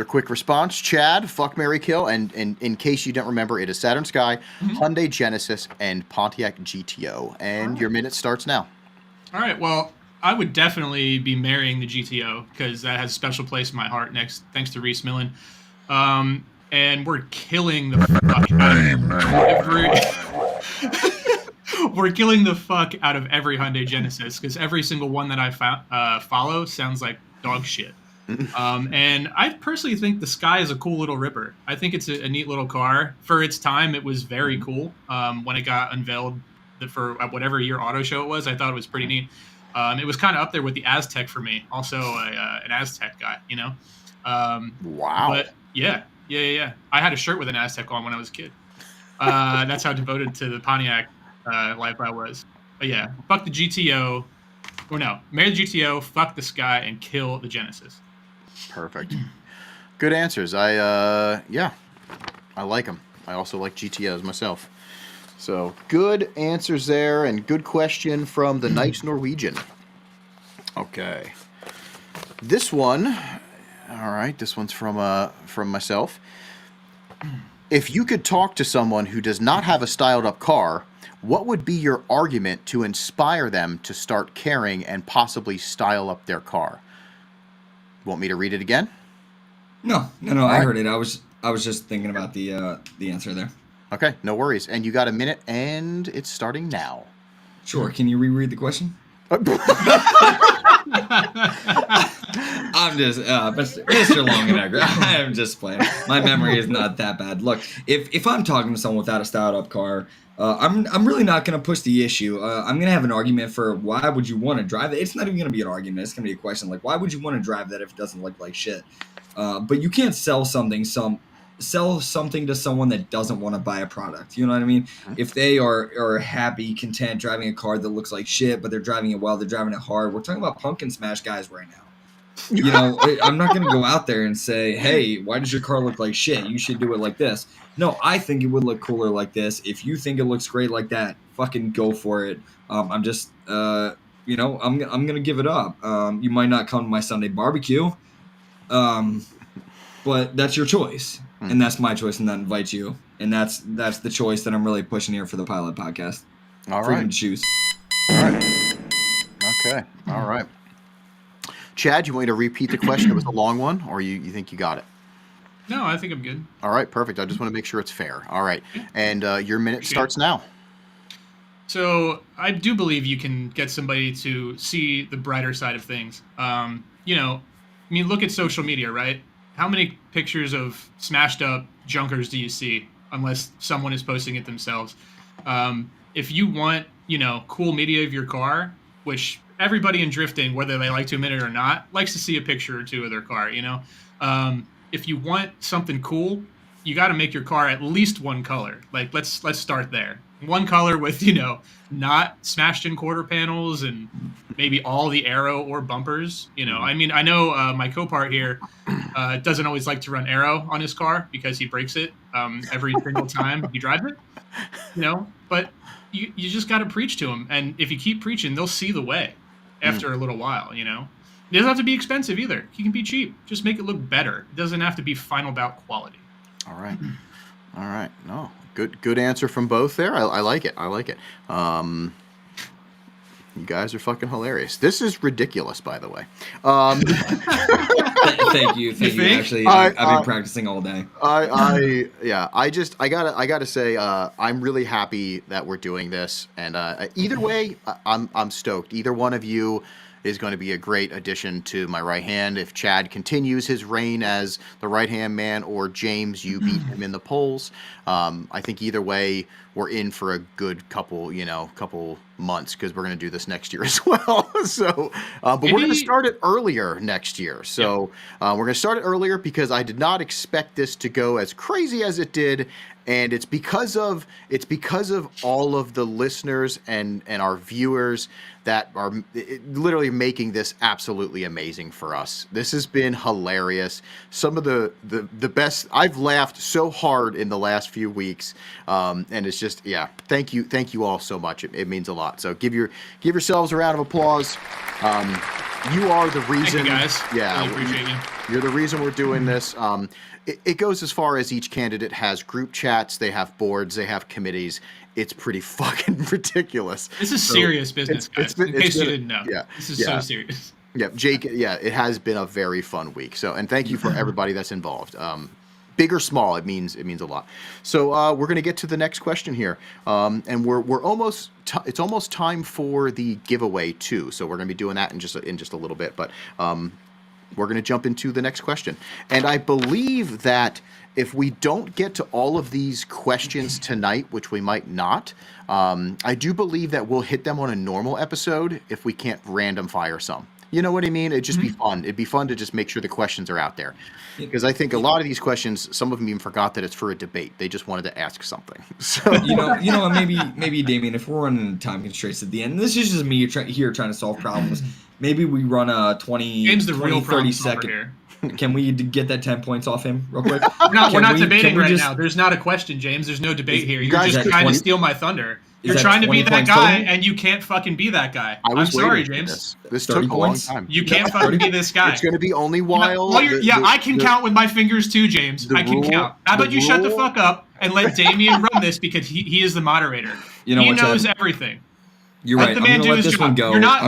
quick response, Chad. Fuck, marry, kill. And in case you don't remember, it is Saturn Sky, Hyundai Genesis, and Pontiac GTO. And your minute starts now. All right. Well, I would definitely be marrying the GTO because that has a special place in my heart. Thanks to Reese Millen. And we're killing the fuck we're killing the fuck out of every Hyundai Genesis because every single one that I follow sounds like dog shit. And I personally think the Sky is a cool little ripper. I think it's a neat little car. For its time, it was very cool. When it got unveiled for whatever year auto show it was, I thought it was pretty neat. It was kind of up there with the Aztec for me. Also an Aztec guy, Wow. But yeah. I had a shirt with an Aztec on when I was a kid. That's how devoted to the Pontiac life I was. But yeah, fuck the GTO. Or no, marry the GTO, fuck the Sky, and kill the Genesis. Perfect. Good answers. I like them. I also like GTOs myself. So good answers there, and good question from the Nice Norwegian. Okay. This one, all right, this one's from myself. If you could talk to someone who does not have a styled up car, what would be your argument to inspire them to start caring and possibly style up their car? Want me to read it again? No, I heard it. I was just thinking about the answer there. Okay, no worries. And you got a minute, and it's starting now. Sure. Can you reread the question? I'm just, Mr. Longenegger. I'm just playing. My memory is not that bad. Look, if I'm talking to someone without a styled up car, I'm really not going to push the issue. I'm going to have an argument for why would you want to drive it. It's not even going to be an argument. It's going to be a question like, why would you want to drive that if it doesn't look like shit? But you can't sell something to someone that doesn't want to buy a product. You know what I mean? If they are happy, content driving a car that looks like shit, but they're driving it well, they're driving it hard. We're talking about pumpkin smash guys right now. I'm not going to go out there and say, hey, why does your car look like shit? You should do it like this. No, I think it would look cooler like this. If you think it looks great like that, fucking go for it. I'm just, I'm going to give it up. You might not come to my Sunday barbecue, but that's your choice. And that's my choice, and that invites you. And that's the choice that I'm really pushing here for the Pilot Podcast. All right. Freedom to choose. All right. Okay. All right. Chad, you want me to repeat the question? It was a long one, or you think you got it? No, I think I'm good. All right, perfect. I just want to make sure it's fair. All right. And your minute starts now. So I do believe you can get somebody to see the brighter side of things. Look at social media, right? How many pictures of smashed up junkers do you see unless someone is posting it themselves? If you want, cool media of your car, which everybody in drifting, whether they like to admit it or not, likes to see a picture or two of their car, if you want something cool, you got to make your car at least one color. Like let's start there. One color with, not smashed in quarter panels and maybe all the aero or bumpers. I mean, I know my co-part here doesn't always like to run aero on his car because he breaks it every single time he drives it. But you just got to preach to him, and if you keep preaching, they'll see the way after a little while. It doesn't have to be expensive either. He can be cheap. Just make it look better. It doesn't have to be final bout quality. All right. No, good answer from both there. I like it. You guys are fucking hilarious. This is ridiculous, by the way. Thank you. Actually, I've been practicing all day. I gotta say, I'm really happy that we're doing this, and either way, I'm stoked. Either one of you is going to be a great addition to my right hand. If Chad continues his reign as the right hand man, or James, you beat him in the polls, I think either way we're in for a good couple months, because we're going to do this next year as well. So, but we're going to start it earlier next year. So we're going to start it earlier because I did not expect this to go as crazy as it did. And it's because of all of the listeners and our viewers that are literally making this absolutely amazing for us. This has been hilarious. Some of the best. I've laughed so hard in the last few weeks, and it's just Thank you all so much. It means a lot. So give yourselves a round of applause. You are the reason. Thank you guys. Yeah, really appreciate you. You're the reason we're doing this. It goes as far as each candidate has group chats, they have boards, they have committees. It's pretty fucking ridiculous. This is serious business, guys. In case you didn't know. Yeah, this is so serious. Yeah, Jake. Yeah, it has been a very fun week. So, and thank you for everybody that's involved. Big or small, it means a lot. So we're gonna get to the next question here, and we're almost. It's almost time for the giveaway too. So we're gonna be doing that in just a little bit, but. We're going to jump into the next question. And I believe that if we don't get to all of these questions tonight, which we might not, I do believe that we'll hit them on a normal episode if we can't random fire some. You know what I mean? It'd just be fun. It'd be fun to just make sure the questions are out there. Because I think a lot of these questions, some of them even forgot that it's for a debate. They just wanted to ask something. So maybe Damien, if we're running time constraints at the end, this is just me here trying to solve problems. Maybe we run a 30 second. Here. Can we get that 10 points off him real quick? We're not debating right now. There's not a question, James. There's no debate here. You're just trying to steal my thunder. You're trying to be that guy, and you can't fucking be that guy. I'm sorry, James. This took a long time. You can't fucking be this guy. It's going to be only while... I can count with my fingers too, James. I can count. How about you shut the fuck up and let Damien run this, because he is the moderator. He knows everything. You're right. Let the man do his job.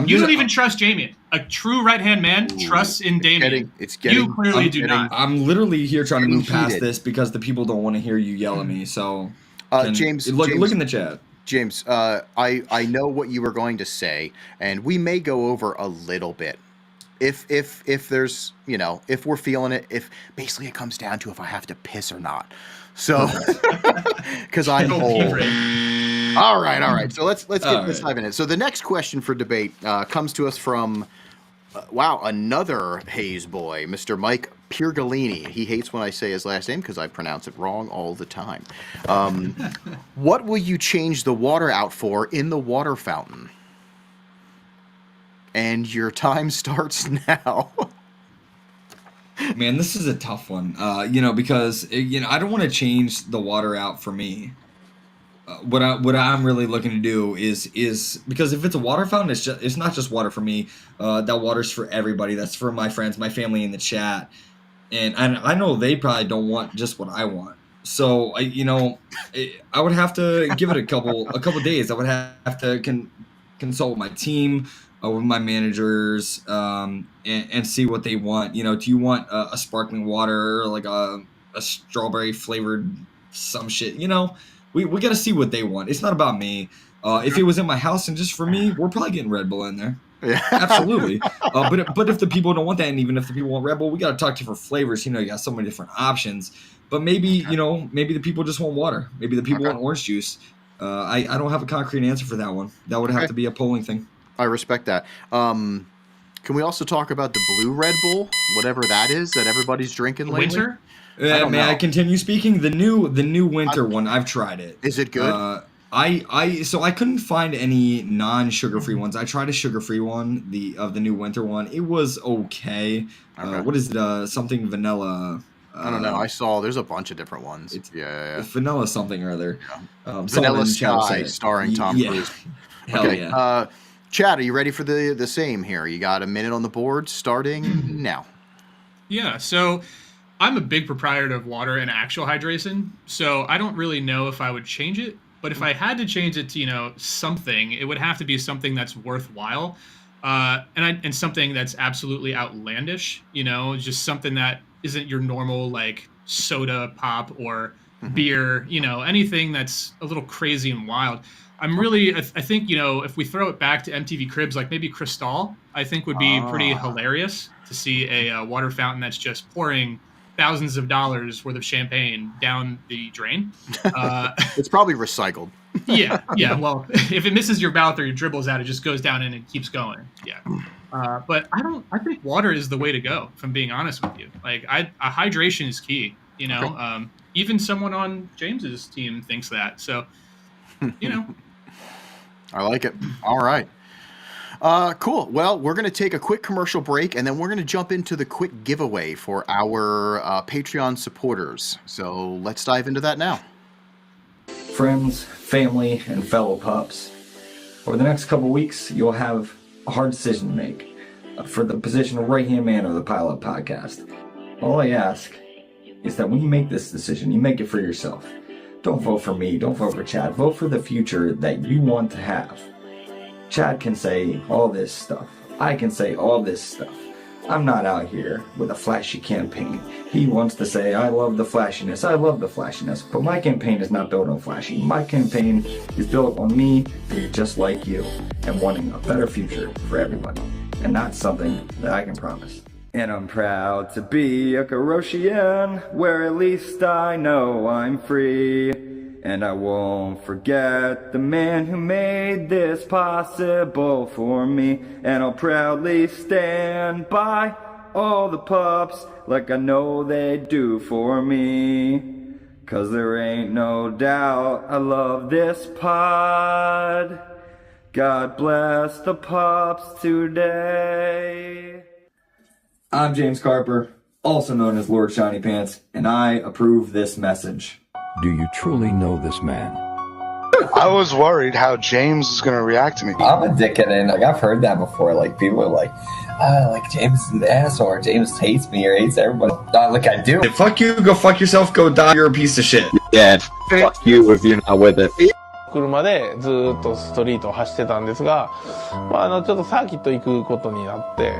You don't even trust Damien. A true right-hand man trusts in Damien. You clearly do not. I'm literally here trying to move past this because the people don't want to hear you yell at me. So, James, look in the chat. James, I know what you were going to say, and we may go over a little bit. If there's, if we're feeling it, if basically it comes down to if I have to piss or not. So, because I'm old. All right. So let's get this dive in it. So the next question for debate comes to us from, another Hayes boy, Mr. Mike Piergalini. He hates when I say his last name because I pronounce it wrong all the time. What will you change the water out for in the water fountain? And your time starts now. Man, this is a tough one, because I don't want to change the water out for me. What I'm really looking to do is because if it's a water fountain, it's not just water for me. That water's for everybody. That's for my friends, my family in the chat, and I know they probably don't want just what I want. So I would have to give it a couple days. I would have to consult with my team. With my managers, and see what they want. Do you want a sparkling water, like a strawberry flavored some shit? We got to see what they want. It's not about me. If it was in my house and just for me, we're probably getting Red Bull in there. Yeah. Absolutely. But if the people don't want that, and even if the people want Red Bull, we got to talk different flavors. You got so many different options. But maybe maybe the people just want water. Maybe the people want orange juice. I don't have a concrete answer for that one. That would have to be a polling thing. I respect that. Can we also talk about the blue Red Bull, whatever that is that everybody's drinking lately? Winter? May I continue speaking? The new winter one, I've tried it. Is it good? So I couldn't find any non-sugar-free ones. I tried a sugar-free one, the new winter one. It was okay. What is it? Something vanilla. I don't know. I saw there's a bunch of different ones. It's vanilla something or other. Yeah. Vanilla Sky, starring Tom Cruise. Hell okay. Yeah. Chad, are you ready for the same here? You got a minute on the board starting now. Yeah, so I'm a big proprietor of water and actual hydration, so I don't really know if I would change it. But if I had to change it to, something, it would have to be something that's worthwhile, and something that's absolutely outlandish. Just something that isn't your normal like soda pop or beer. Anything that's a little crazy and wild. I think, if we throw it back to MTV Cribs, like maybe Cristal, I think would be pretty hilarious to see a water fountain that's just pouring thousands of dollars worth of champagne down the drain. It's probably recycled. Yeah. Well, if it misses your mouth or your dribbles out, it just goes down and it keeps going. Yeah. But I think water is the way to go, if I'm being honest with you. Like, hydration is key, Okay. Even someone on James's team thinks that. So, I like it. All right. Cool. Well, we're going to take a quick commercial break, and then we're going to jump into the quick giveaway for our Patreon supporters. So let's dive into that now. Friends, family, and fellow pups. Over the next couple weeks, you'll have a hard decision to make for the position of right-hand man of the Pilot Podcast. All I ask is that when you make this decision, you make it for yourself. Don't vote for me. Don't vote for Chad. Vote for the future that you want to have. Chad can say all this stuff. I can say all this stuff. I'm not out here with a flashy campaign. He wants to say, I love the flashiness. I love the flashiness. But my campaign is not built on flashy. My campaign is built on me being just like you and wanting a better future for everybody. And that's something that I can promise. And I'm proud to be a Garoshian, where at least I know I'm free. And I won't forget the man who made this possible for me. And I'll proudly stand by all the pups like I know they do for me. 'Cause there ain't no doubt I love this pod. God bless the pups today. I'm James Carper, also known as Lord Shiny Pants, and I approve this message. Do you truly know this man? I was worried how James was going to react to me. I'm a dickhead, and I've heard that before. Like, people are like, James is an asshole, or James hates me, or hates everybody. I do. Hey, fuck you, go fuck yourself, go die, you're a piece of shit. Yeah, fuck you if you're not with it. 車でずっとストリートを走ってたんですが、ちょっとサーキット行くことになって、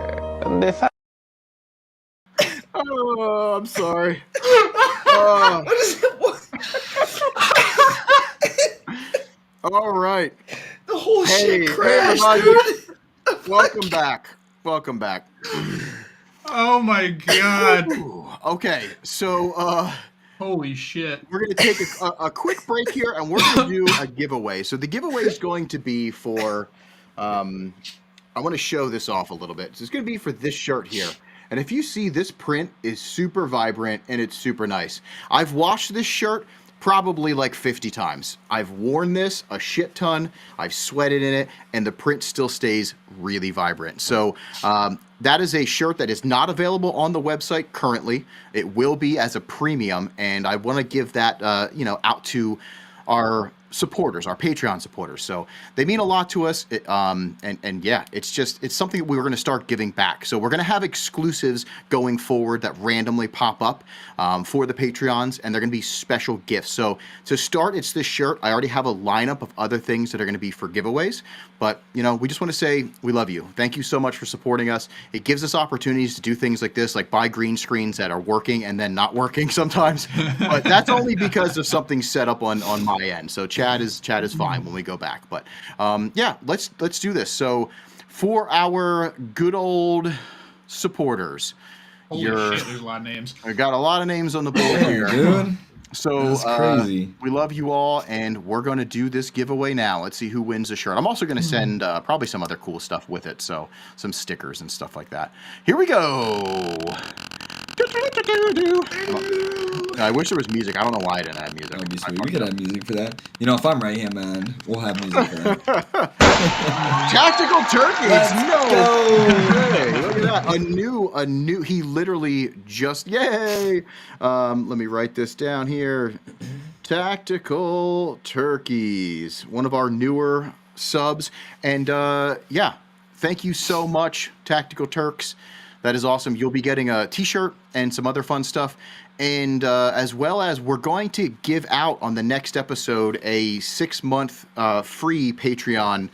で、Oh, I'm sorry. All right. The whole shit crashed, everybody. Welcome back. Oh my god. Okay, so holy shit. We're going to take a quick break here, and we're going to do a giveaway. So the giveaway is going to be for, I want to show this off a little bit. So it's going to be for this shirt here. And if you see, this print is super vibrant and it's super nice. I've washed this shirt probably like 50 times. I've worn this a shit ton. I've sweated in it, and the print still stays really vibrant. So that is a shirt that is not available on the website currently. It will be as a premium, and I want to give that out to our supporters, our Patreon supporters. So they mean a lot to us. And yeah, it's something that we were going to start giving back. So we're going to have exclusives going forward that randomly pop up for the Patreons, and they're going to be special gifts. So to start, it's this shirt. I already have a lineup of other things that are going to be for giveaways, but we just want to say we love you. Thank you so much for supporting us. It gives us opportunities to do things like this, like buy green screens that are working and then not working sometimes, but that's only because of something set up on my end. So Chad is fine when we go back, but yeah, let's do this. So for our good old supporters, holy shit, there's a lot of names. I got a lot of names on the board here. Dude. So That's crazy. we love you all, and we're going to do this giveaway now. Let's see who wins the shirt. I'm also going to send probably some other cool stuff with it, so some stickers and stuff like that. Here we go. I wish there was music. I don't know why I didn't have music. That'd be sweet. We could have music for that. You know, if I'm right hand man, we'll have music for that. Tactical turkeys. Let's go. Hey, look at that. A new. He literally just. Yay. Let me write this down here. Tactical turkeys. One of our newer subs, and yeah, thank you so much, Tactical Turks. That is awesome. You'll be getting a t-shirt and some other fun stuff. And as well as we're going to give out on the next episode a 6-month free Patreon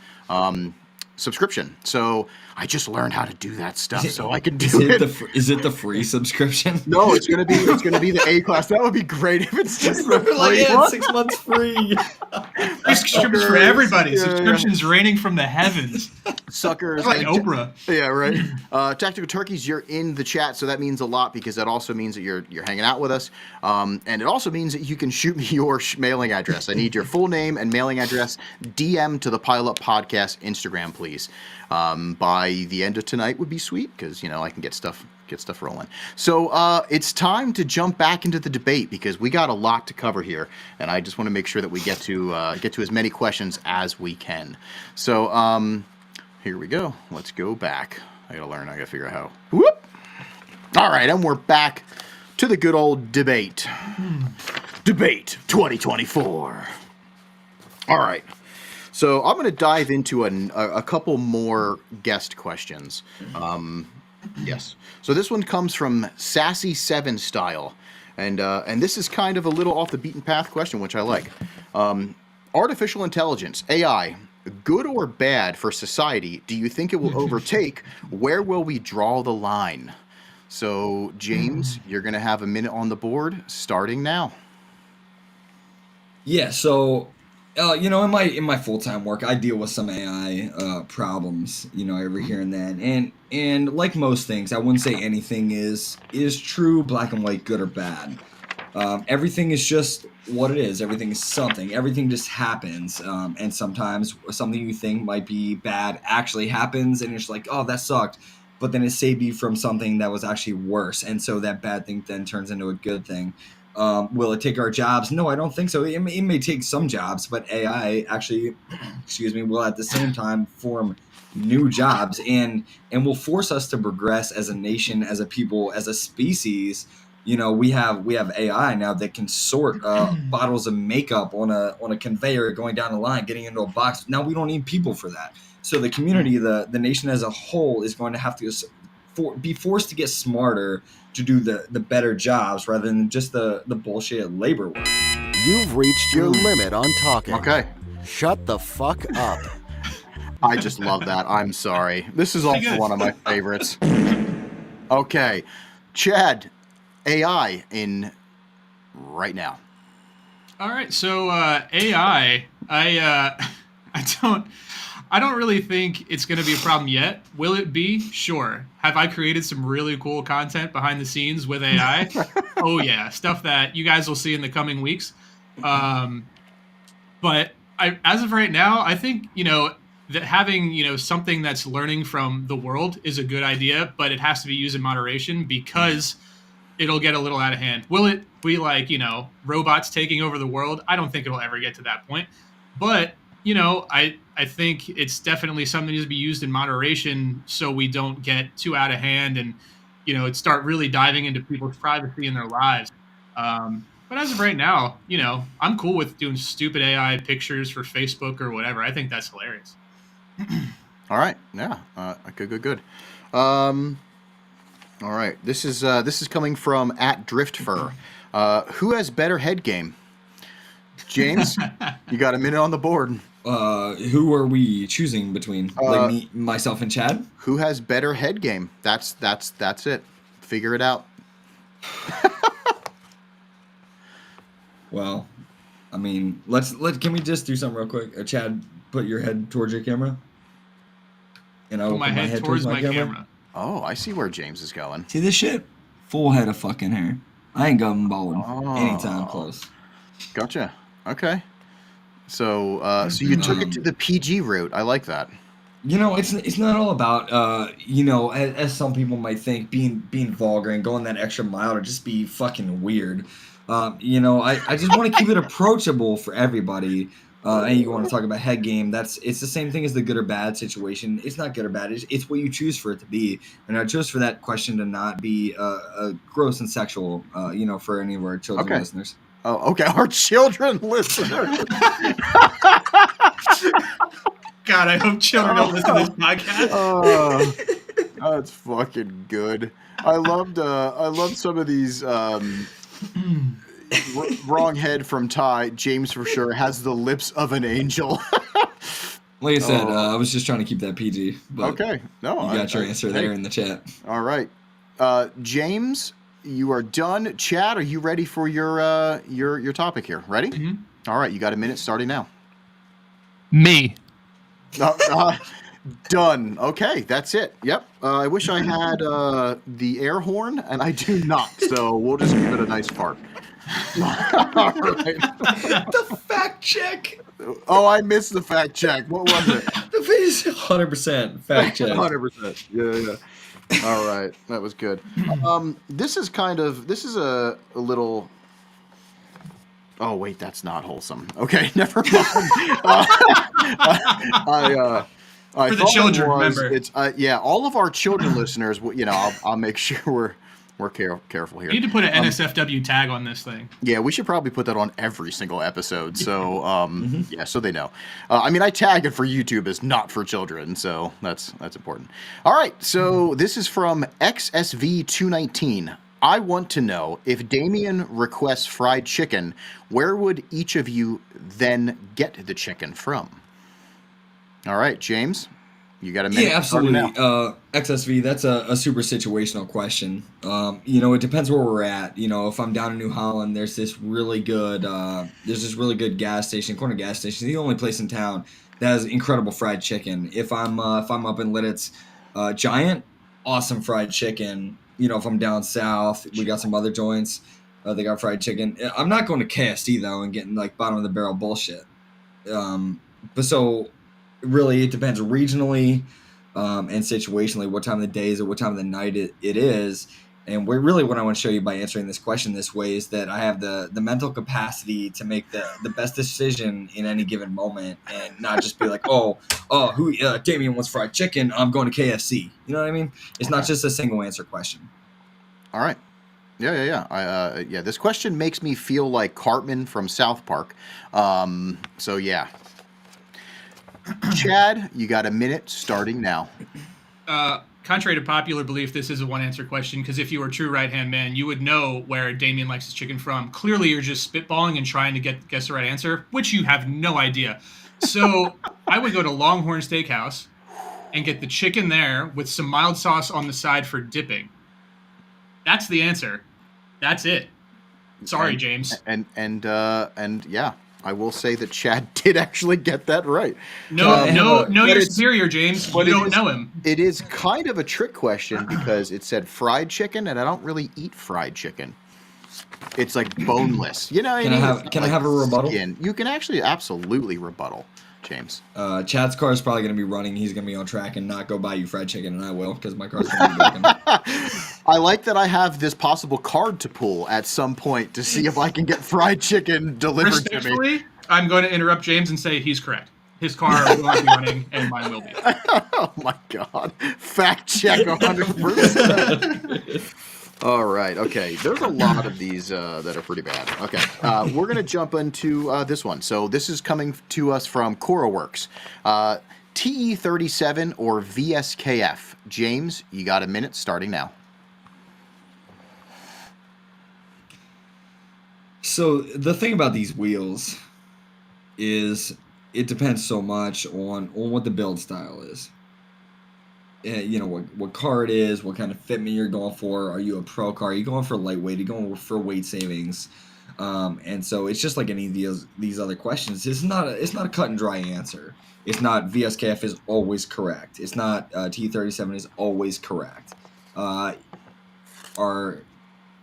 subscription. So I just learned how to do that stuff, so I can do it. Is it the free subscription? No, it's gonna be the A class. That would be great if it's just the free like, yeah, one. 6 months free. Subscriptions for everybody. Subscriptions raining from the heavens. Suckers. Like Oprah. Yeah, right. Tactical Turkeys, you're in the chat, so that means a lot because that also means that you're hanging out with us, and it also means that you can shoot me your mailing address. I need your full name and mailing address. DM to the Pile Up Podcast Instagram, please. By the end of tonight would be sweet because I can get stuff rolling. So it's time to jump back into the debate because we got a lot to cover here, and I just want to make sure that we get to as many questions as we can. So here we go. Let's go back. I gotta figure out how. Whoop. All right, and we're back to the good old debate. Debate 2024. All right. So I'm going to dive into a couple more guest questions. Yes. So this one comes from Sassy7 Style, and this is kind of a little off the beaten path question, which I like. Artificial intelligence, AI, good or bad for society? Do you think it will overtake? Where will we draw the line? So James, you're going to have a minute on the board starting now. Yeah. So. In my full-time work, I deal with some AI problems, every here and then, and like most things, I wouldn't say anything is true, black and white, good or bad. Everything is just what it is. Everything is something. Everything just happens, and sometimes something you think might be bad actually happens, and you're just like, oh, that sucked, but then it saved you from something that was actually worse, and so that bad thing then turns into a good thing. Will it take our jobs? No, I don't think so. It may take some jobs, but AI actually, will at the same time form new jobs and will force us to progress as a nation, as a people, as a species. We have AI now that can sort bottles of makeup on a conveyor going down the line, getting into a box. Now we don't need people for that. So the community, the nation as a whole, is going to have to be forced to get smarter to do the better jobs rather than just the bullshit labor work. You've reached your limit on talking. Okay. Shut the fuck up. I just love that. I'm sorry. This is also one of my favorites. Okay. Chad, AI in right now. All right. So AI, I don't really think it's going to be a problem yet. Will it be? Sure. Have I created some really cool content behind the scenes with AI? Oh, yeah. Stuff that you guys will see in the coming weeks. But as of right now, I think, that having, something that's learning from the world is a good idea, but it has to be used in moderation because it'll get a little out of hand. Will it be like, robots taking over the world? I don't think it'll ever get to that point. But, I think it's definitely something that needs to be used in moderation so we don't get too out of hand and, start really diving into people's privacy and their lives. But as of right now, I'm cool with doing stupid AI pictures for Facebook or whatever. I think that's hilarious. All right. Yeah. Good. All right. This is coming from @DriftFur. Who has better head game? James, you got a minute on the board. Who are we choosing between? Like me, myself, and Chad? Who has better head game? That's it. Figure it out. Well, I mean, can we just do something real quick? Chad, put your head towards your camera. And I'll put my head towards my camera. Oh, I see where James is going. See this shit? Full head of fucking hair. I ain't gumballing anytime close. Gotcha. Okay. So so you took it to the PG route. I like that. You know, it's not all about you know, as some people might think, being vulgar and going that extra mile to just be fucking weird. You know, I just want to keep it approachable for everybody. And you want to talk about head game? It's the same thing as the good or bad situation. It's not good or bad. It's what you choose for it to be. And I chose for that question to not be gross and sexual. You know, for any of our children listeners. Oh, okay. Our children listeners. God, I hope children don't listen to this podcast. That's fucking good. I loved some of these wrong head from Ty. James for sure has the lips of an angel. Like I said, I was just trying to keep that PG. But okay, no, you got your answer there in the chat. All right, James, you are done. Chad, are you ready for your topic here? Ready? Mm-hmm. All right, you got a minute starting now. Me. Done. Okay, that's it. Yep. I wish I had the air horn, and I do not. So we'll just give it a nice fart. All right. The fact check. Oh, I missed the fact check. What was it? The face 100% fact check. 100%. Yeah. All right, that was good. This is a little. Oh wait, that's not wholesome. Okay, never mind. For the children, remember. It's all of our children listeners. You know, I'll make sure we're careful here. You need to put an NSFW tag on this thing. Yeah, we should probably put that on every single episode. So so they know. I mean, I tag it for YouTube as not for children, so that's important. All right, so this is from XSV219. I want to know, if Damien requests fried chicken, where would each of you then get the chicken from? All right, James, you got a minute. Yeah, absolutely. XSV, that's a super situational question. You know, it depends where we're at. You know, if I'm down in New Holland, there's this really good gas station, corner gas station, the only place in town that has incredible fried chicken. If I'm up in Lidditz, Giant, awesome fried chicken. You know, if I'm down south, we got some other joints. They got fried chicken. I'm not going to KSD though and getting like bottom of the barrel bullshit. But so really, it depends regionally and situationally what time of the day is it, what time of the night it is. And what I want to show you by answering this question this way is that I have the mental capacity to make the best decision in any given moment and not just be like, Damien wants fried chicken, I'm going to KFC. You know what I mean? It's not just a single answer question. All right. Yeah. This question makes me feel like Cartman from South Park. So yeah. Chad, you got a minute starting now. Contrary to popular belief, this is a one-answer question, because if you were a true right-hand man, you would know where Damien likes his chicken from. Clearly, you're just spitballing and trying to guess the right answer, which you have no idea. So I would go to Longhorn Steakhouse and get the chicken there with some mild sauce on the side for dipping. That's the answer. That's it. Sorry, James. And yeah. I will say that Chad did actually get that right. No, you're superior, James. You don't know him. It is kind of a trick question because it said fried chicken, and I don't really eat fried chicken. It's like boneless. You know, can I have a rebuttal? Skin. You can actually absolutely rebuttal, James. Chad's car is probably going to be running. He's going to be on track and not go buy you fried chicken, and I will because my car's going to be broken. I like that I have this possible card to pull at some point to see if I can get fried chicken delivered to me. I'm going to interrupt James and say he's correct. His car will not be running, and mine will be. Oh my God! Fact check 100%. All right. Okay. There's a lot of these that are pretty bad. Okay. We're gonna jump into this one. So this is coming to us from CoraWorks. TE37 or VSKF. James, you got a minute starting now. So the thing about these wheels is it depends so much on what the build style is. You know, what car it is, what kind of fitment you're going for. Are you a pro car? Are you going for lightweight? Are you going for weight savings? And so it's just like any of these other questions. It's not a cut and dry answer. It's not VSKF is always correct. It's not T37 is always correct. Our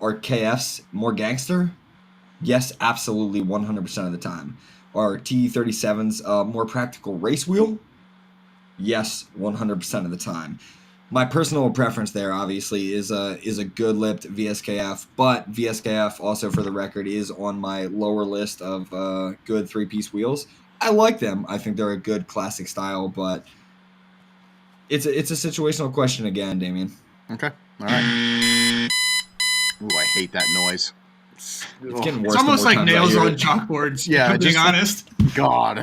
Are KFs more gangster? Yes, absolutely, 100% of the time. Are TE37s more practical race wheel? Yes, 100% of the time. My personal preference there, obviously, is a good lipped VSKF, but VSKF also, for the record, is on my lower list of good 3-piece wheels. I like them. I think they're a good classic style, but it's a situational question again, Damien. Okay, all right. Ooh, I hate that noise. It's getting worse. It's almost the more like times I nails hear on it. chalkboards. Yeah, if I'm being just- honest. God.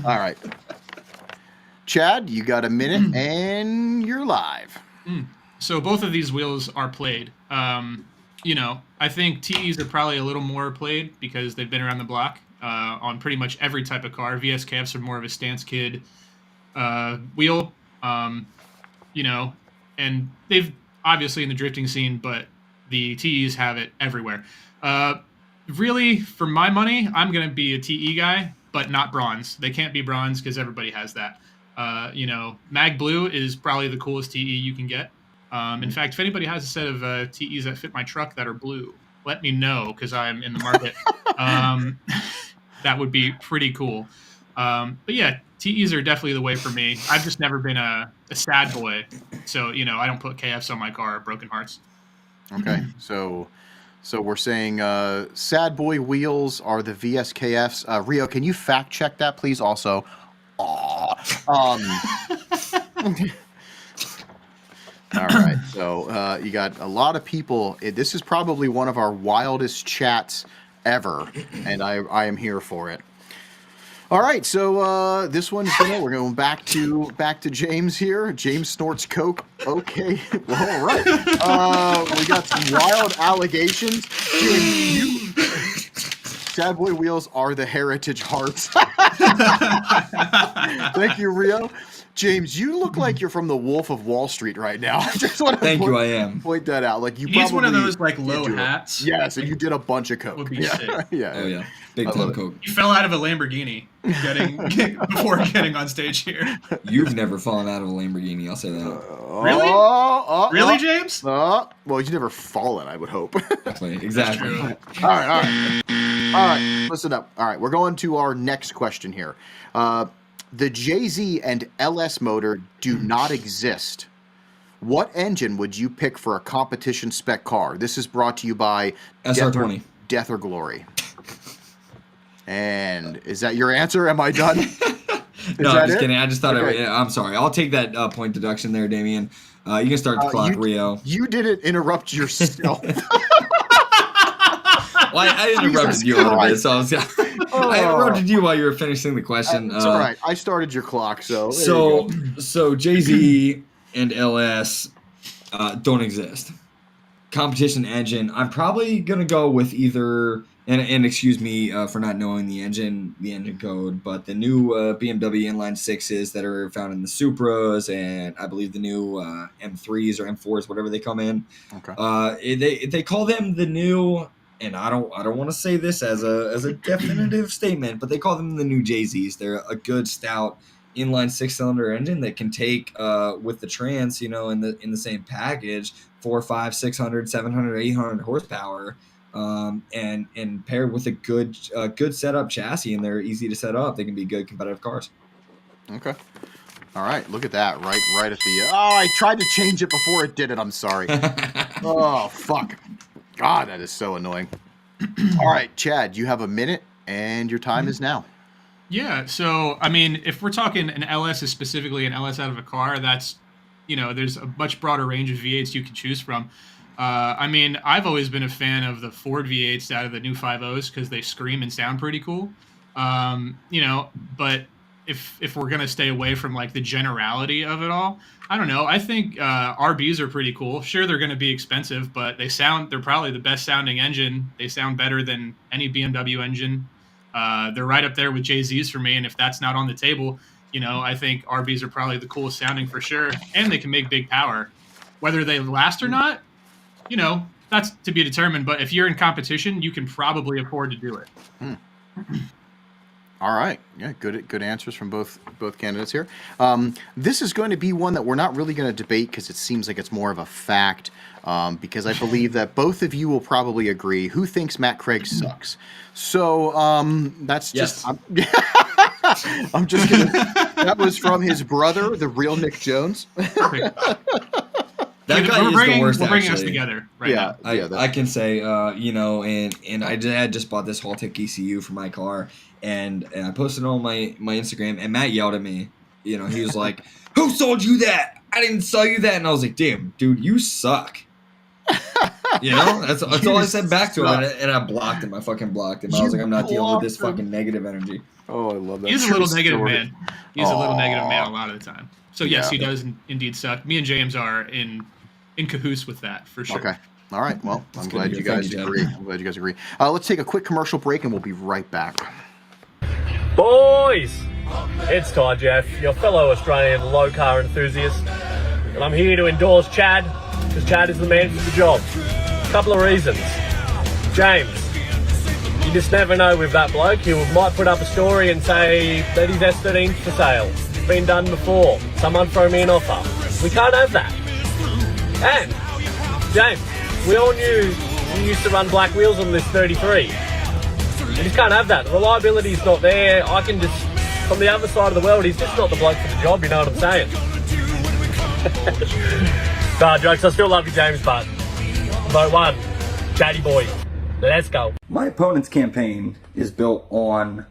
All right. Chad, you got a minute and you're live. So both of these wheels are played. I think TEs are probably a little more played because they've been around the block on pretty much every type of car. VSKFs are more of a stance kid wheel, and they've obviously in the drifting scene, but the TEs have it everywhere. Really, for my money, I'm going to be a TE guy, but not bronze. They can't be bronze because everybody has that. Mag Blue is probably the coolest TE you can get. In fact, if anybody has a set of TEs that fit my truck that are blue, let me know because I'm in the market. That would be pretty cool. But yeah, TEs are definitely the way for me. I've just never been a sad boy. So, I don't put KFs on my car or broken hearts. Okay, so we're saying sad boy wheels are the VSKFs. Rio, can you fact check that, please? Also, all right, so you got a lot of people. This is probably one of our wildest chats ever, and I am here for it. All right, so this one's we're going back to James here. James snorts coke. Okay, well, all right. We got some wild allegations. Sad boy wheels are the heritage hearts. Thank you, Rio. James, you look like you're from the Wolf of Wall Street right now. I just want to I am. Point that out. Like He's one of those low hats. Yes, and you did a bunch of coke. Would be sick. Yeah. Oh yeah, big time coke. You fell out of a Lamborghini before getting on stage here. You've never fallen out of a Lamborghini. I'll say that. Really? Really, James? Well, you've never fallen, I would hope. Exactly. All right. Listen up. All right, we're going to our next question here. The JZ and LS motor do not exist. What engine would you pick for a competition spec car? This is brought to you by SR20. Death or Glory. And is that your answer? Am I done? No, I'm just kidding. I just thought I'm sorry. I'll take that point deduction there, Damien. You can start the clock, Rio. You didn't interrupt yourself. Well, I interrupted you a little bit, so I interrupted you while you were finishing the question. It's all right. I started your clock, so so JZ and LS don't exist. Competition engine. I'm probably gonna go with either. And excuse me for not knowing the engine code, but the new BMW inline 6s that are found in the Supras, and I believe the new M3s or M4s, whatever they come in. Okay. They call them the new. And I don't want to say this as a definitive statement, but they call them the new JZs. They're a good stout inline 6-cylinder engine that can take with the trans, in the same package 400, 500, 600, 700, 800 horsepower, and paired with a good setup chassis, and they're easy to set up. They can be good competitive cars. Okay. All right, look at that, right at the. I tried to change it before it did it. I'm sorry. Oh fuck. God, that is so annoying. All right, Chad, you have a minute, and your time is now. Yeah, so, I mean, if we're talking an LS is specifically an LS out of a car, that's, there's a much broader range of V8s you can choose from. I mean, I've always been a fan of the Ford V8s out of the new 5.0s because they scream and sound pretty cool. But if we're going to stay away from, the generality of it all, I don't know. I think RBs are pretty cool. Sure, they're going to be expensive, but they're probably the best sounding engine. They sound better than any BMW engine. They're right up there with JZs for me, and if that's not on the table, I think RBs are probably the coolest sounding for sure, and they can make big power. Whether they last or not, that's to be determined, but if you're in competition, you can probably afford to do it. All right. Yeah, good answers from both candidates here. This is going to be one that we're not really going to debate because it seems like it's more of a fact. Because I believe that both of you will probably agree. Who thinks Matt Craig sucks? So that's just. I'm just gonna. That was from his brother, the real Nick Jones. That guy is the worst. We're bringing us actually. together right now. I can say, and I just bought this Haltech ECU for my car, and I posted it on my Instagram, and Matt yelled at me. He was like, "Who sold you that? I didn't sell you that." And I was like, "Damn, dude, you suck." That's all I said back to him, and I blocked him. I fucking blocked him. I was like, I'm not dealing with this fucking negative energy. Oh, I love that. He's a little negative man. He's a little negative man a lot of the time. So yes, he does indeed suck. Me and James are in cahoots with that for sure. Okay. All right. Well, I'm glad you guys agree. Let's take a quick commercial break, and we'll be right back. Boys, it's Ty Jeff, your fellow Australian low car enthusiast, and I'm here to endorse Chad, because Chad is the man for the job. Couple of reasons. James, you just never know with that bloke. He might put up a story and say that his S13's for sale. It's been done before. Someone throw me an offer. We can't have that. And, James, we all knew you used to run black wheels on this 33. We just can't have that. The reliability's not there. I can just, from the other side of the world, he's just not the bloke for the job, you know what I'm saying? Nah, jokes, I still love you, James, but vote 1, Chatty boy. Let's go. My opponent's campaign is built on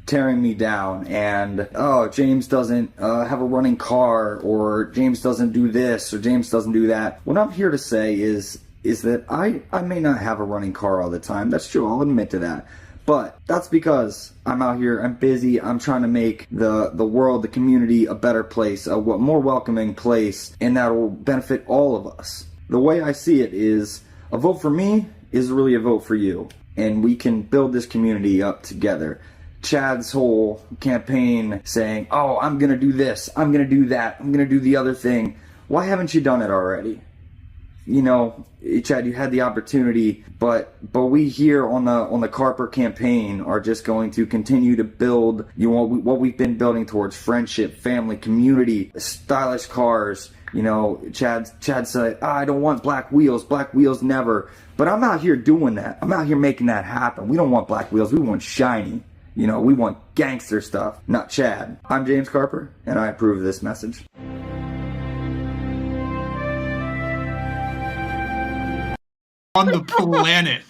tearing me down and, James doesn't have a running car, or James doesn't do this, or James doesn't do that. What I'm here to say is that I may not have a running car all the time. That's true, I'll admit to that. But that's because I'm out here, I'm busy, I'm trying to make the world, the community a better place, a more welcoming place, and that will benefit all of us. The way I see it is, a vote for me is really a vote for you, and we can build this community up together. Chad's whole campaign saying, I'm gonna do this, I'm gonna do that, I'm gonna do the other thing. Why haven't you done it already? Chad, you had the opportunity, but we here on the Carper campaign are just going to continue to build what we've been building towards: friendship, family, community, stylish cars. Chad said, I don't want black wheels never. But I'm out here doing that. I'm out here making that happen. We don't want black wheels, we want shiny. We want gangster stuff, not Chad. I'm James Carper, and I approve of this message. On the planet.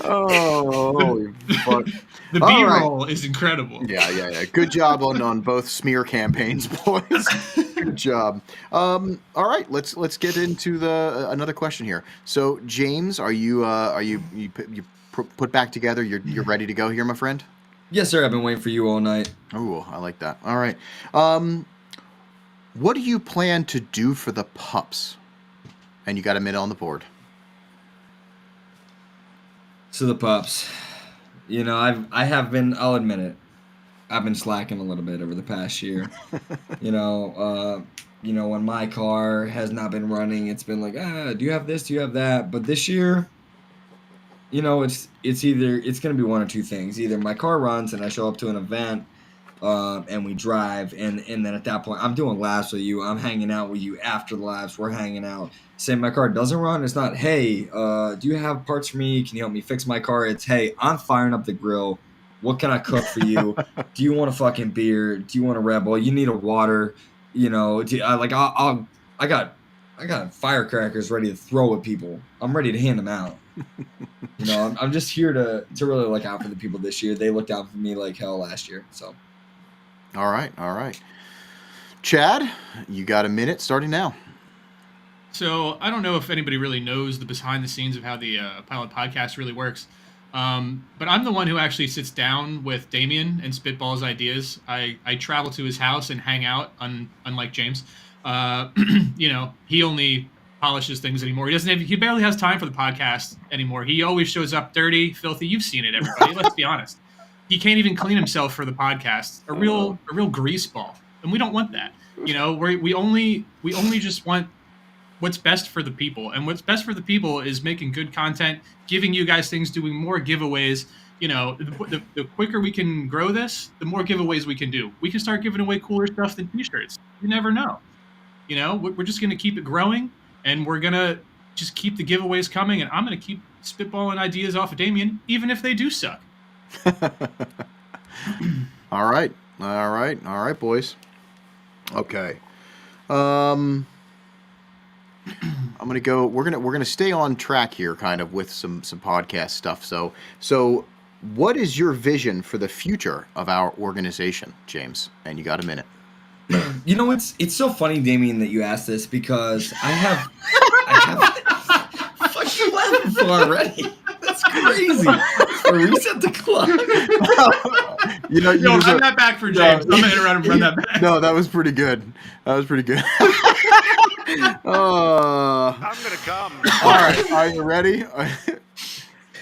Holy fuck. The B-roll is incredible. Yeah. Good job on both smear campaigns, boys. Good job. All right, let's get into another question here. So, James, are you put back together? You're ready to go here, my friend? Yes, sir. I've been waiting for you all night. Oh, I like that. All right. What do you plan to do for the pups? And you got a minute on the board. So the pups, I'll admit it, I've been slacking a little bit over the past year. When my car has not been running, it's been like, do you have this? Do you have that? But this year, it's going to be one or two things. Either my car runs and I show up to an event, and we drive, and then at that point, I'm doing laps with you. I'm hanging out with you after the laps. We're hanging out. Say my car doesn't run, it's not, hey, do you have parts for me? Can you help me fix my car? It's, hey, I'm firing up the grill. What can I cook for you? Do you want a fucking beer? Do you want a Red Bull? You need a water? I got firecrackers ready to throw at people. I'm ready to hand them out. I'm just here to really look out for the people this year. They looked out for me like hell last year. So, all right. Chad, you got a minute starting now. So I don't know if anybody really knows the behind the scenes of how the Pilot Podcast really works. But I'm the one who actually sits down with Damien and spitballs ideas. I travel to his house and hang out, unlike James. He only polishes things anymore. He barely has time for the podcast anymore. He always shows up dirty, filthy. You've seen it, everybody. Let's be honest. He can't even clean himself for the podcast. A real grease ball. And we don't want that. We only just want what's best for the people. And what's best for the people is making good content, giving you guys things, doing more giveaways. You know, the quicker we can grow this, the more giveaways we can do. We can start giving away cooler stuff than t-shirts. You never know. You know, we're just going to keep it growing, and we're going to just keep the giveaways coming, and I'm going to keep spitballing ideas off of Damien, even if they do suck. All right, boys. Okay. I'm gonna go. We're gonna stay on track here, kind of with some podcast stuff. So, what is your vision for the future of our organization, James? And you got a minute. You know, it's so funny, Damien, that you asked this, because I have fuck you laughing for already. That's crazy. Reset the clock. You know, run that back for James. I'm gonna hit around and run that back. No, that was pretty good. I'm gonna come. All right, are you ready?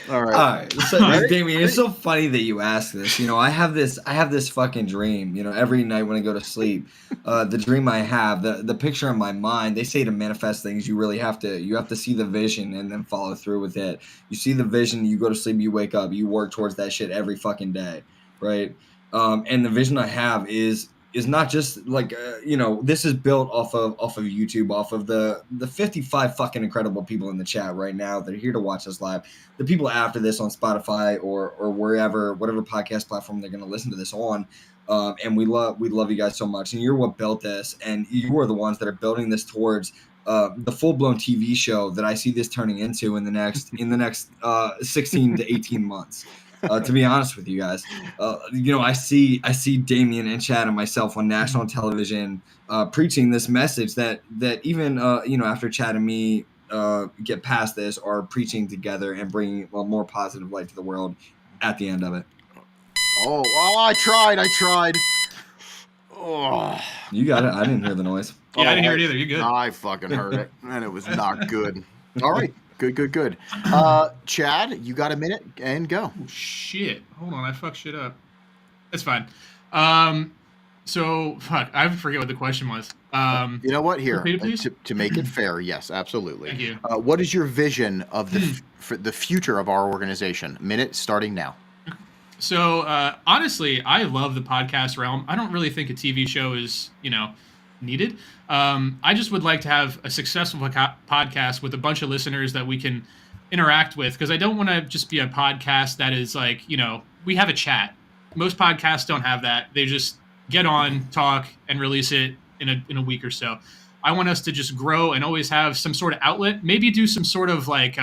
All right. So, Damien, it's so funny that you ask this. You know, I have this fucking dream. You know, every night when I go to sleep, the dream I have, the picture in my mind. They say to manifest things, you have to see the vision and then follow through with it. You see the vision, you go to sleep, you wake up, you work towards that shit every fucking day, right? And the vision I have is not just like you know, this is built off of YouTube, off of the 55 fucking incredible people in the chat right now that are here to watch us live, the people after this on Spotify or wherever, whatever podcast platform they're going to listen to this on, and we love you guys so much, and you're what built this, and you are the ones that are building this towards the full-blown TV show that I see this turning into in the next 16 to 18 months. To be honest with you guys, you know, I see Damien and Chad and myself on national television preaching this message that even you know, after Chad and me get past this, are preaching together and bringing a more positive light to the world at the end of it. Oh, I tried. Oh, you got it. I didn't hear the noise. Yeah, I didn't hear it either. You're good. I fucking heard it, and it was not good. All right. Good. Chad, you got a minute and go. Oh, shit. Hold on. I fucked shit up. That's fine. So, fuck. I forget what the question was. You know what? Here, repeat it, please? To make it fair, yes, absolutely. Thank you. What is your vision of for the future of our organization? Minute starting now. So, honestly, I love the podcast realm. I don't really think a TV show is, you know, needed. I just would like to have a successful podcast with a bunch of listeners that we can interact with, because I don't want to just be a podcast that is like, you know, we have a chat. Most podcasts don't have that. They just get on, talk, and release it in a week or so. I want us to just grow and always have some sort of outlet, maybe do some sort of like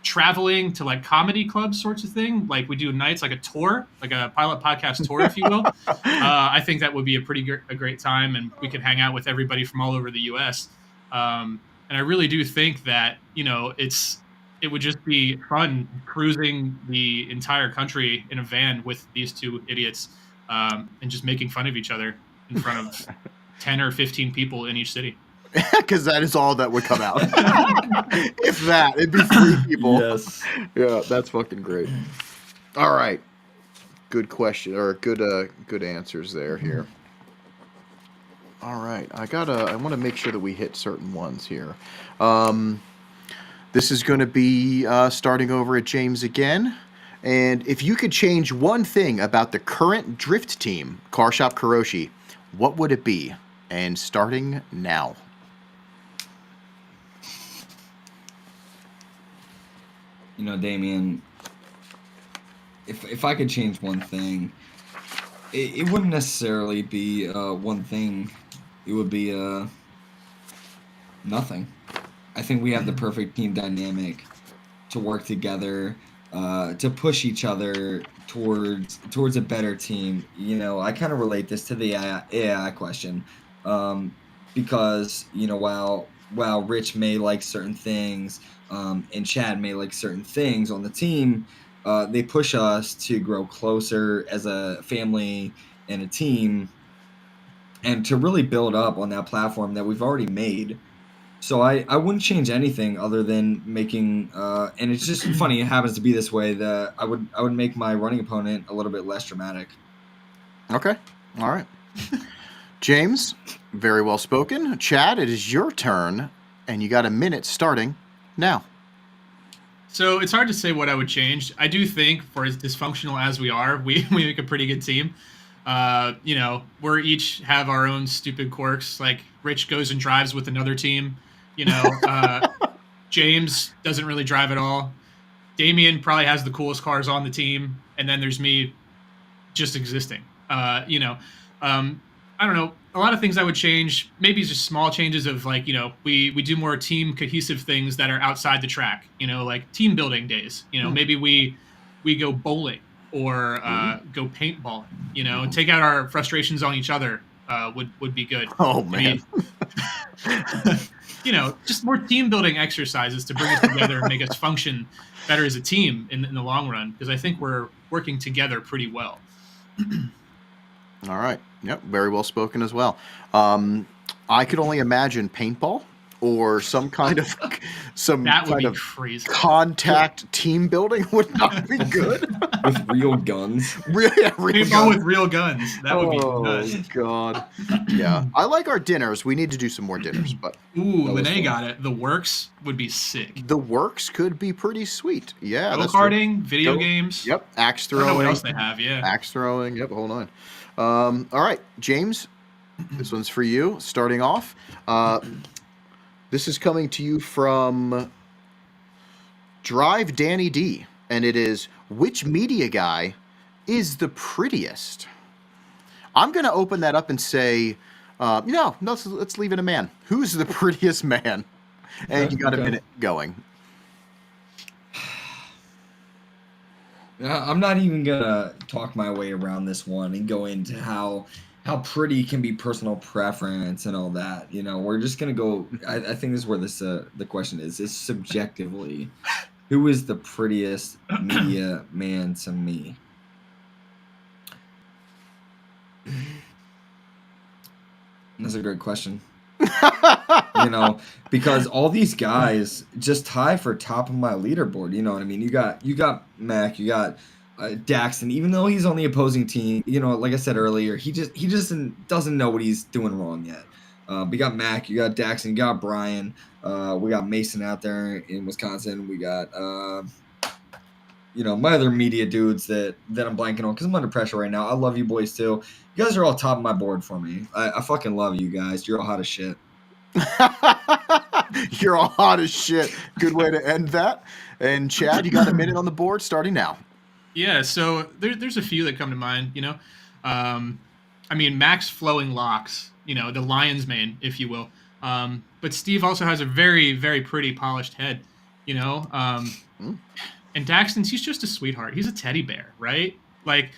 traveling to like comedy clubs sorts of thing. Like we do nights, like a tour, like a pilot podcast tour, if you will. I think that would be a great time, and we could hang out with everybody from all over the US. And I really do think that, you know, it would just be fun cruising the entire country in a van with these two idiots, and just making fun of each other in front of 10 or 15 people in each city. Because that is all that would come out. If that, it'd be 3 people. Yes. Yeah, that's fucking great. All right. Good question, or good answers there here. All right. I want to make sure that we hit certain ones here. This is going to be starting over at James again. And if you could change one thing about the current drift team, Car Shop Kuroshi, what would it be? And starting now. You know, Damien, if I could change one thing, it wouldn't necessarily be one thing. It would be nothing. I think we have the perfect team dynamic to work together, to push each other towards a better team. You know, I kind of relate this to the AI question, because, you know, while Rich may like certain things, and Chad may like certain things on the team, they push us to grow closer as a family and a team, and to really build up on that platform that we've already made. So I wouldn't change anything other than making, and it's just funny, it happens to be this way, that I would make my running opponent a little bit less dramatic. Okay. All right. James, very well spoken. Chad, it is your turn. And you got a minute starting now. So it's hard to say what I would change. I do think, for as dysfunctional as we are, we make a pretty good team. You know, we're each have our own stupid quirks. Like Rich goes and drives with another team. You know, James doesn't really drive at all. Damien probably has the coolest cars on the team, and then there's me, just existing. You know, I don't know. A lot of things I would change. Maybe just small changes of like, you know, we do more team cohesive things that are outside the track. You know, like team building days. You know, maybe we go bowling or go paintballing. You know, take out our frustrations on each other. Would be good. Oh man. I mean, you know, just more team building exercises to bring us together and make us function better as a team in the long run, because I think we're working together pretty well. All right. Yep. Very well spoken as well. I could only imagine paintball or some kind of crazy. Contact team building would not be good. With real guns. Paintball with real guns. That would be nuts. Oh God. Yeah. I like our dinners. We need to do some more dinners, but Lene got it. The Works would be sick. The Works could be pretty sweet. Yeah. Go-karting, video games. Yep. Axe throwing. I don't know what else they have. Yeah. Axe throwing. Yep. Hold on. All right, James, this one's for you. Starting off, this is coming to you from Drive Danny D, and it is, which media guy is the prettiest? I'm going to open that up and say, no, let's leave it a man. Who's the prettiest man? And you got a minute going. I'm not even gonna talk my way around this one and go into how pretty can be personal preference and all that. You know, we're just gonna go. I think this is where the question is subjectively, who is the prettiest media man to me? That's a great question. You know, because all these guys just tie for top of my leaderboard. You know what I mean? You got Mac, you got Daxton. Even though he's on the opposing team, you know, like I said earlier, he just doesn't know what he's doing wrong yet. We got Mac, you got Daxton, you got Brian, we got Mason out there in Wisconsin. We got you know, my other media dudes that I'm blanking on because I'm under pressure right now. I love you boys too. You guys are all top of my board for me. I fucking love you guys. You're all hot as shit. You're all hot as shit. Good way to end that. And Chad, you got a minute on the board starting now. Yeah, so there's a few that come to mind, you know. I mean, Mac's flowing locks, you know, the lion's mane, if you will. But Steve also has a very, very pretty polished head, you know. And Daxton's, he's just a sweetheart. He's a teddy bear, right? Like,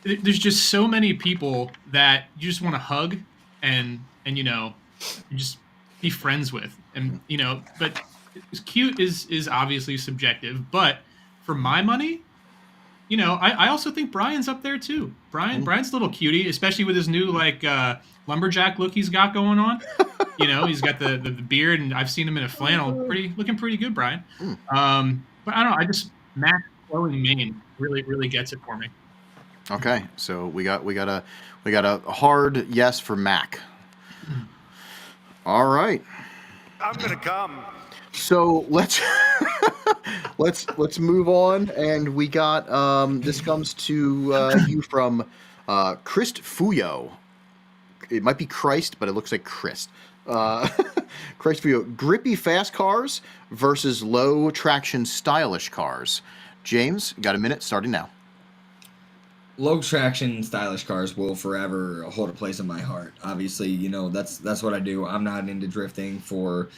there's just so many people that you just want to hug and you know, just be friends with. And, you know, but cute is obviously subjective. But for my money, you know, I also think Brian's up there too. Brian's a little cutie, especially with his new, like, lumberjack look he's got going on. You know, he's got the beard, and I've seen him in a flannel. Looking pretty good, Brian. But I don't know. Mac flowing mane really gets it for me. Okay, so we got a hard yes for Mac. All right. I'm gonna come. So let's move on, and we got this comes to you from Christ Fuyo. It might be Christ, but it looks like Christ. Christ Fuyo. Grippy fast cars versus low traction stylish cars. James, got a minute starting now. Low traction stylish cars will forever hold a place in my heart. Obviously, you know, that's what I do. I'm not into drifting for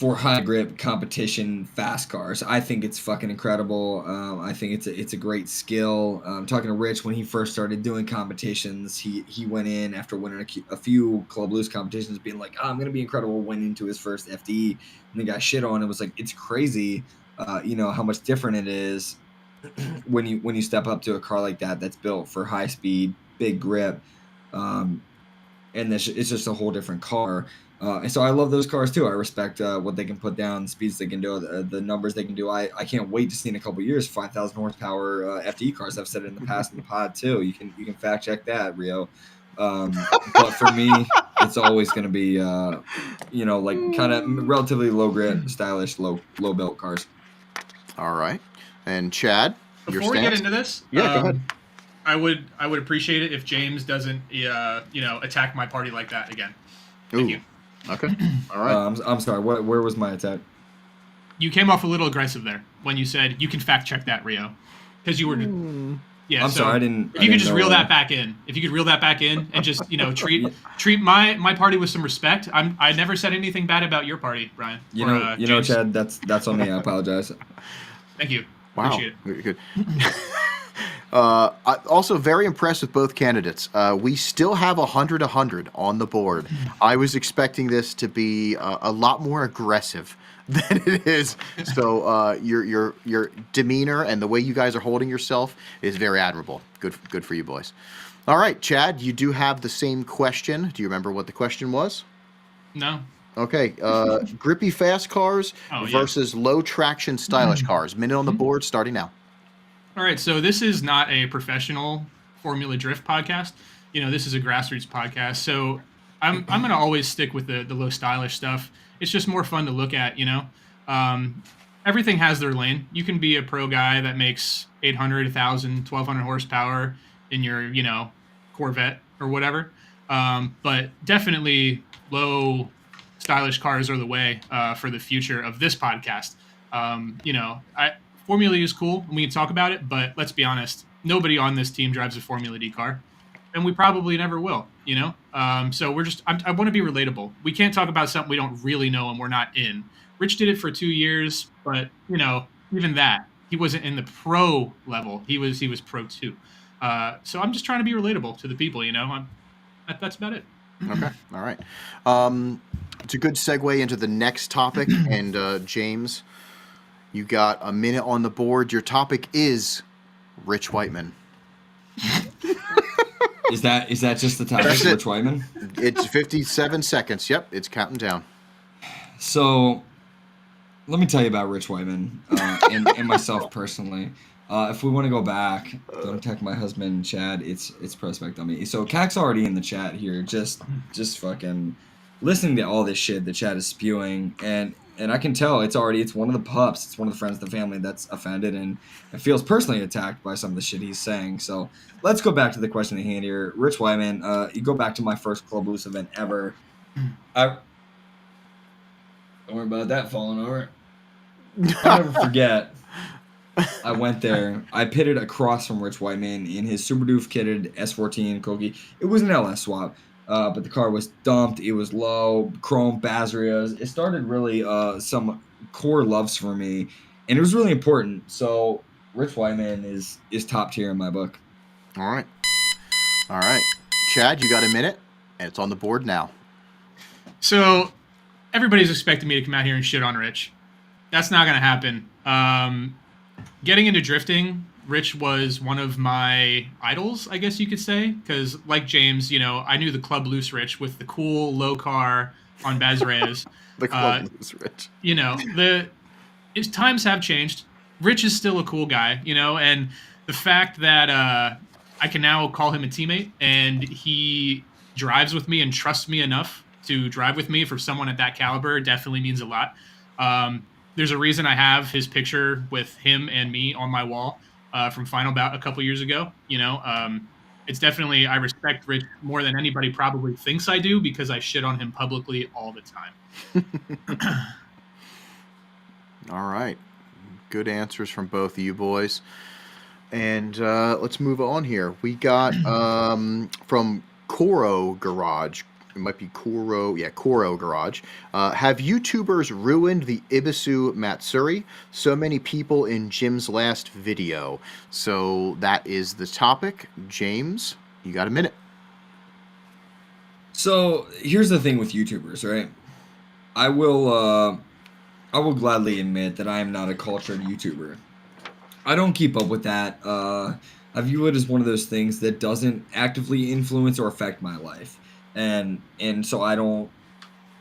high grip competition fast cars. I think it's fucking incredible. I think it's a great skill. Talking to Rich when he first started doing competitions, he went in after winning a few Club Loose competitions, being like, I'm gonna be incredible. Went into his first FD and then got shit on. It was like, it's crazy, you know, how much different it is when you step up to a car like that that's built for high speed, big grip, and it's just a whole different car. And so I love those cars too. I respect what they can put down, the speeds they can do, the numbers they can do. I can't wait to see in a couple of years 5,000 horsepower FD cars. I've said it in the past in the pod too. You can fact check that, Rio. But for me, it's always going to be, like kind of relatively low grit, stylish, low built cars. All right. And Chad, your Before we get stance? into this, Yeah, go ahead. I would appreciate it if James doesn't, attack my party like that again. Thank you. Okay. All right. I'm sorry. Where was my attack? You came off a little aggressive there when you said you can fact check that, Rio, because you were. Yeah. I'm sorry. I didn't. If you could just reel that back in, and just treat my party with some respect. I never said anything bad about your party, Brian. James. Chad. That's on me. I apologize. Thank you. Wow. Appreciate it. Good. Also, very impressed with both candidates. We still have 100 on the board. I was expecting this to be a lot more aggressive than it is. So your demeanor and the way you guys are holding yourself is very admirable. Good for you boys. All right, Chad, you do have the same question. Do you remember what the question was? No. Okay. Grippy fast cars versus low traction stylish cars. Minute on the board starting now. All right, so this is not a professional Formula Drift podcast. This is a grassroots podcast. So I'm going to always stick with the low stylish stuff. It's just more fun to look at, Everything has their lane. You can be a pro guy that makes 800, 1,000, 1,200 horsepower in your, Corvette or whatever. But definitely low stylish cars are the way for the future of this podcast. Formula E is cool, and we can talk about it, but let's be honest, nobody on this team drives a Formula D car, and we probably never will, So I want to be relatable. We can't talk about something we don't really know and we're not in. Rich did it for 2 years, but, even that, he wasn't in the pro level. He was pro 2. So I'm just trying to be relatable to the people, that's about it. Okay. All right. It's a good segue into the next topic, and James, you got a minute on the board. Your topic is Rich Whiteman. Is that just the topic, Rich Whiteman? It's 57 seconds. Yep, it's counting down. So, let me tell you about Rich Whiteman and myself personally. If we want to go back, don't attack my husband, Chad. It's prospect on me. So, Cac's already in the chat here, just fucking listening to all this shit that Chad is spewing, and I can tell it's one of the pups, it's one of the friends of the family that's offended and feels personally attacked by some of the shit he's saying. So let's go back to the question at hand here. Rich Whiteman, you go back to my first Club Loose event ever. Don't worry about that falling over. I'll never forget. I went there. I pitted across from Rich Whiteman in his Super Doof kitted S14 Kogi. It was an LS swap. But the car was dumped. It was low, chrome, Bazrias. It started really some core loves for me, and it was really important. So Rich Whiteman is top tier in my book. All right. Chad, you got a minute, and it's on the board now. So everybody's expecting me to come out here and shit on Rich. That's not going to happen. Getting into drifting, Rich was one of my idols, I guess you could say, because like James, I knew the Club Loose Rich with the cool low car on Bazrez. The Club Loose Rich. His times have changed. Rich is still a cool guy, and the fact that I can now call him a teammate and he drives with me and trusts me enough to drive with me for someone at that caliber definitely means a lot. There's a reason I have his picture with him and me on my wall. From Final Bout a couple years ago, it's definitely, I respect Rich more than anybody probably thinks I do because I shit on him publicly all the time. All right. Good answers from both of you boys. And let's move on here. We got from Koro Garage. It might be Koro. Yeah, Koro Garage. Have YouTubers ruined the Ibisu Matsuri? So many people in Jim's last video. So that is the topic. James, you got a minute. So here's the thing with YouTubers, right? I will gladly admit that I am not a cultured YouTuber. I don't keep up with that. I view it as one of those things that doesn't actively influence or affect my life. And so I don't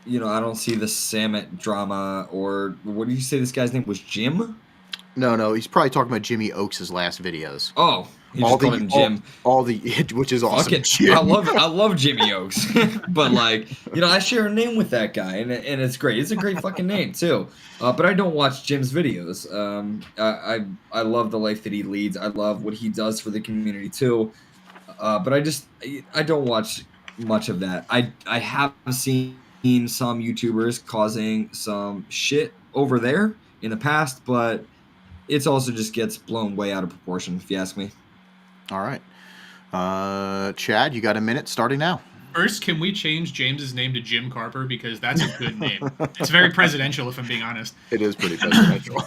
see the Samet drama, or what did you say this guy's name was? Jim? No, he's probably talking about Jimmy Oaks' last videos. Oh, he just called him Jim. All the which is awesome. Fuck it. Jim. I love Jimmy Oaks, but like, you know, I share a name with that guy, and it's great. It's a great fucking name too. But I don't watch Jim's videos. I love the life that he leads. I love what he does for the community too. But I don't watch much of that. I have seen some YouTubers causing some shit over there in the past, but it's also just gets blown way out of proportion, if you ask me. All right. Chad, you got a minute starting now. First, can we change James's name to Jim Carper? Because that's a good name. It's very presidential, if I'm being honest. It is pretty presidential.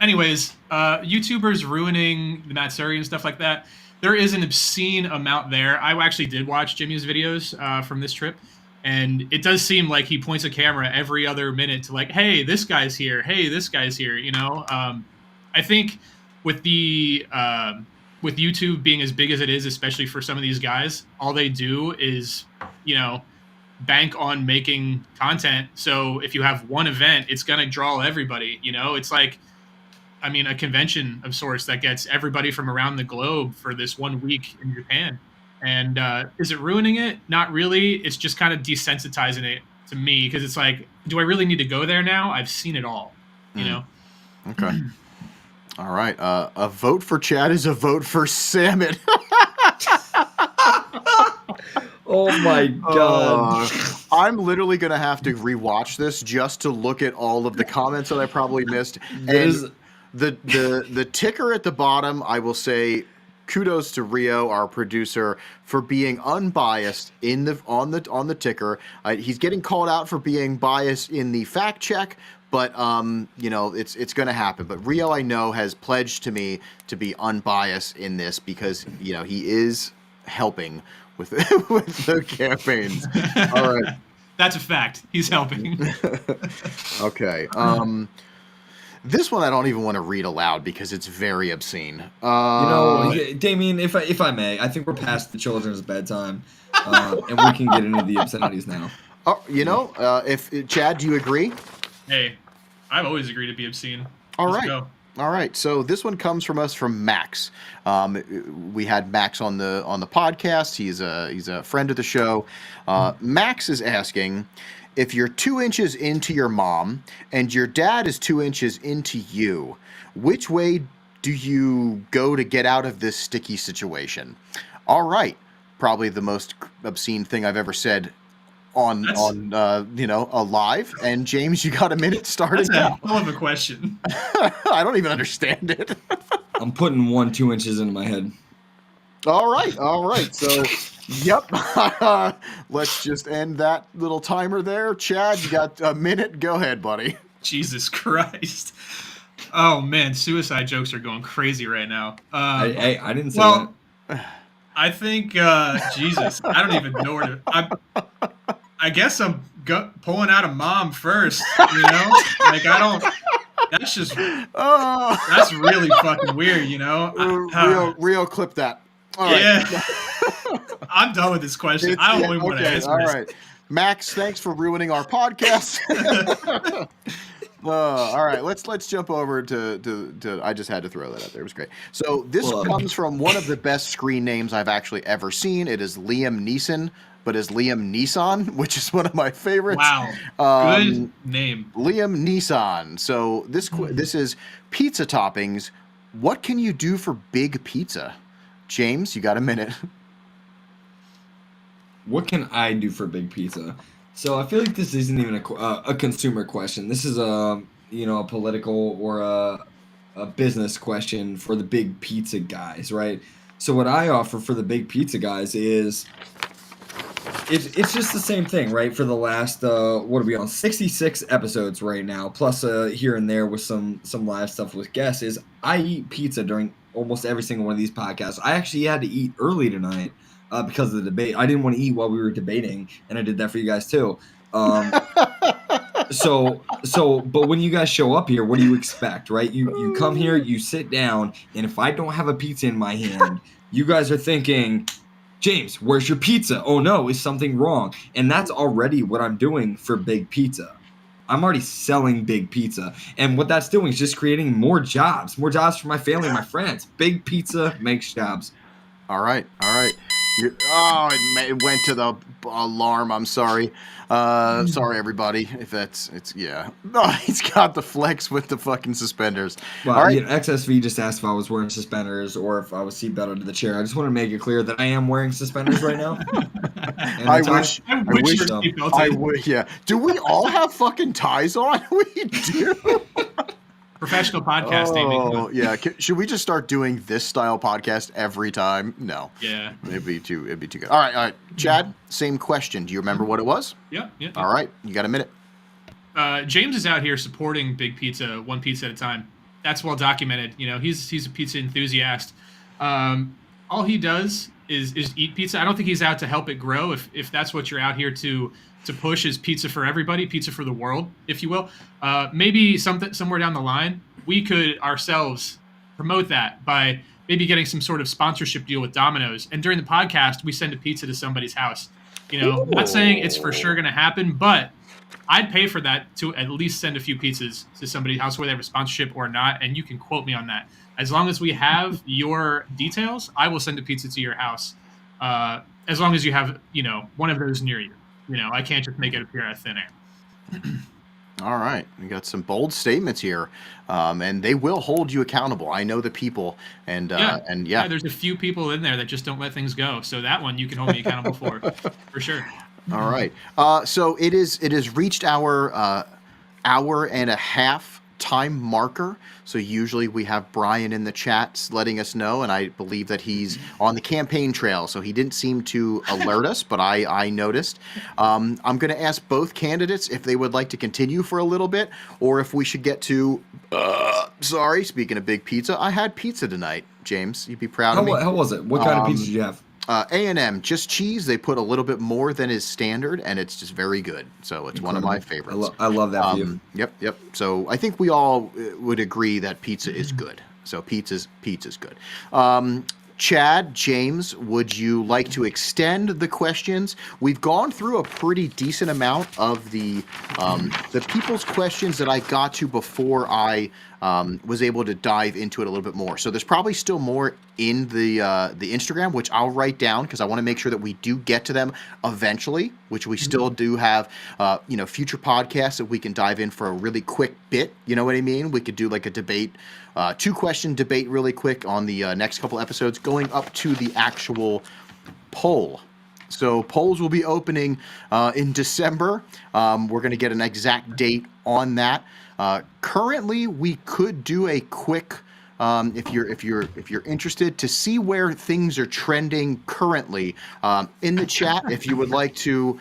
Anyways, YouTubers ruining the Matt Suri and stuff like that. There is an obscene amount there. I actually did watch Jimmy's videos from this trip, and it does seem like he points a camera every other minute to like, hey, this guy's here. Hey, this guy's here. You know, I think with the with YouTube being as big as it is, especially for some of these guys, all they do is, you know, bank on making content. So if you have one event, it's going to draw everybody, you know, it's like, I mean, a convention of sorts that gets everybody from around the globe for this 1 week in Japan. And is it ruining it? Not really. It's just kind of desensitizing it to me, because it's like, do I really need to go there now? I've seen it all, you know? Okay. All right. A vote for Chad is a vote for Salmon. Oh my god. I'm literally going to have to rewatch this just to look at all of the comments that I probably missed. And the ticker at the bottom, I will say kudos to Rio, our producer, for being unbiased on the ticker. He's getting called out for being biased in the fact check, but you know, it's going to happen. But Rio, I know, has pledged to me to be unbiased in this because, you know, he is helping with the campaigns. All right. That's a fact. He's helping. Okay. This one I don't even want to read aloud because it's very obscene. You know, Damien, if I may, I think we're past the children's bedtime, and we can get into the obscenities now. Oh, you know, if Chad, do you agree? Hey, I've always agreed to be obscene. All Let's right. go. All right. So this one comes from us from Max. We had Max on the podcast. He's a friend of the show. Max is asking, if you're 2 inches into your mom and your dad is 2 inches into you, which way do you go to get out of this sticky situation? All right. Probably the most obscene thing I've ever said on you know, a live. And James, you got a minute starting now. That's a hell of a question. I don't even understand it. I'm putting 2 inches into my head. All right. So, yep. Let's just end that little timer there. Chad, you got a minute. Go ahead, buddy. Jesus Christ. Oh, man. Suicide jokes are going crazy right now. I didn't say that. I think, Jesus, I don't even know where to... I guess I'm pulling out a mom first, you know? Like, I don't... That's just... That's really fucking weird, you know? Rio, clip that. All yeah. Right. I'm done with this question. I don't even want to answer this. All right. Max, thanks for ruining our podcast. All right, let's jump over to I just had to throw that out there. It was great. So this comes from one of the best screen names I've actually ever seen. It is Liam Neeson, but as Liam Neeson, which is one of my favorites. Wow, good name. Liam Neeson. So this is pizza toppings. What can you do for big pizza? James, you got a minute. What can I do for big pizza? So I feel like this isn't even a consumer question. This is a political or a business question for the big pizza guys, right? So what I offer for the big pizza guys is it's just the same thing, right? For the last what are we on 66 episodes right now, plus here and there with some live stuff with guests. Is I eat pizza during almost every single one of these podcasts. I actually had to eat early tonight. Because of the debate. I didn't want to eat while we were debating, and I did that for you guys too. But when you guys show up here, what do you expect, right? You come here, you sit down, and if I don't have a pizza in my hand, you guys are thinking, James, where's your pizza? Oh no, is something wrong? And that's already what I'm doing for big pizza. I'm already selling Big Pizza. And what that's doing is just creating more jobs for my family and my friends. Big Pizza makes jobs. All right. It went to the alarm. I'm sorry. Sorry, everybody. If yeah. Oh, he's got the flex with the fucking suspenders. Well, all right. XSV just asked if I was wearing suspenders or if I was seatbelted under the chair. I just want to make it clear that I am wearing suspenders right now. I wish. Yeah. Do we all have fucking ties on? We do. Professional podcasting. Oh, yeah. Should we just start doing this style podcast every time? No. Yeah. It'd be too good. All right. Chad, same question. Do you remember what it was? Yeah. All right. You got a minute. James is out here supporting Big Pizza, one pizza at a time. That's well documented. You know, he's a pizza enthusiast. All he does is eat pizza. I don't think he's out to help it grow. If that's what you're out here to push, is pizza for everybody, pizza for the world, if you will. Maybe somewhere down the line, we could ourselves promote that by maybe getting some sort of sponsorship deal with Domino's. And during the podcast, we send a pizza to somebody's house. You know, I'm not saying it's for sure going to happen, but I'd pay for that to at least send a few pizzas to somebody's house, whether they have a sponsorship or not. And you can quote me on that. As long as we have your details, I will send a pizza to your house. As long as you have, one of those near you. I can't just make it appear out of thin air. All right. We got some bold statements here, and they will hold you accountable. I know the people, and there's a few people in there that just don't let things go. So that one you can hold me accountable for sure. All right. So it has reached our hour and a half time marker. So usually we have Brian in the chat letting us know, and I believe that he's on the campaign trail. So he didn't seem to alert us, but I noticed. I'm going to ask both candidates if they would like to continue for a little bit, or if we should get to. Sorry, speaking of Big Pizza, I had pizza tonight. James, you'd be proud of me. How was it? What kind of pizza did you have? A&M, just cheese. They put a little bit more than is standard, and it's just very good. So it's one of my favorites. I love that for you. Yep. So I think we all would agree that pizza is good. So pizza's good. Chad, James, would you like to extend the questions? We've gone through a pretty decent amount of the people's questions that I got to before I was able to dive into it a little bit more. So there's probably still more in the Instagram, which I'll write down because I want to make sure that we do get to them eventually, which we still do have, future podcasts that we can dive in for a really quick bit. You know what I mean? We could do like a debate, 2-question debate really quick on the next couple episodes going up to the actual poll. So polls will be opening in December. We're going to get an exact date on that. Currently, we could do a quick, if you're interested, to see where things are trending currently in the chat. If you would like to,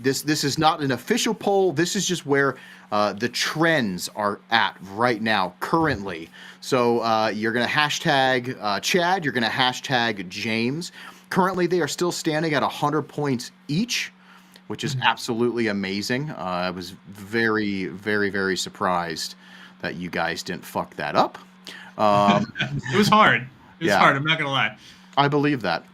this is not an official poll. This is just where the trends are at right now, currently. So you're going to hashtag Chad. You're going to hashtag James. Currently, they are still standing at 100 points each, which is absolutely amazing. I was very, very, very surprised that you guys didn't fuck that up. It was hard. Hard. I'm not going to lie. I believe that.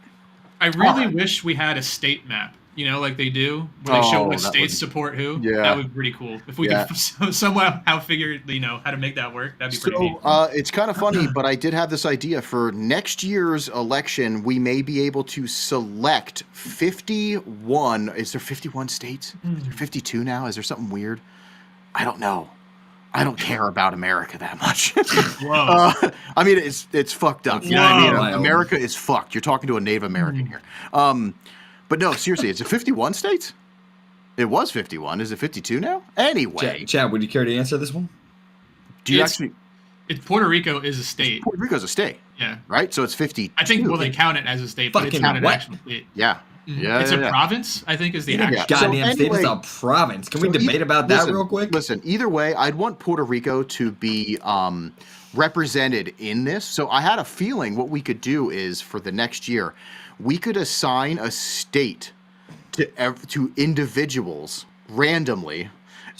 I really wish we had a state map, like they do, where they show what states support who. Yeah. That would be pretty cool. If we could somehow figure, how to make that work, that'd be pretty neat. It's kind of funny, but I did have this idea for next year's election. We may be able to select 51. Is there 51 states? Is there 52 now? Is there something weird? I don't know. I don't care about America that much. Whoa. I mean, it's fucked up. You know what I mean? America is fucked. You're talking to a Native American here. But no, seriously, is it 51 states? It was 51. Is it 52 now? Anyway. Chad, would you care to answer this one? Puerto Rico is a state. Puerto Rico's a state. Yeah. Right? So it's 52. I think, they count it as a state, but it's not an actual state. Yeah. Yeah, it's a province, I think, is the actual. Goddamn state is a province. Can we debate about that real quick? Listen, either way, I'd want Puerto Rico to be represented in this. So I had a feeling what we could do is for the next year, we could assign a state to individuals randomly,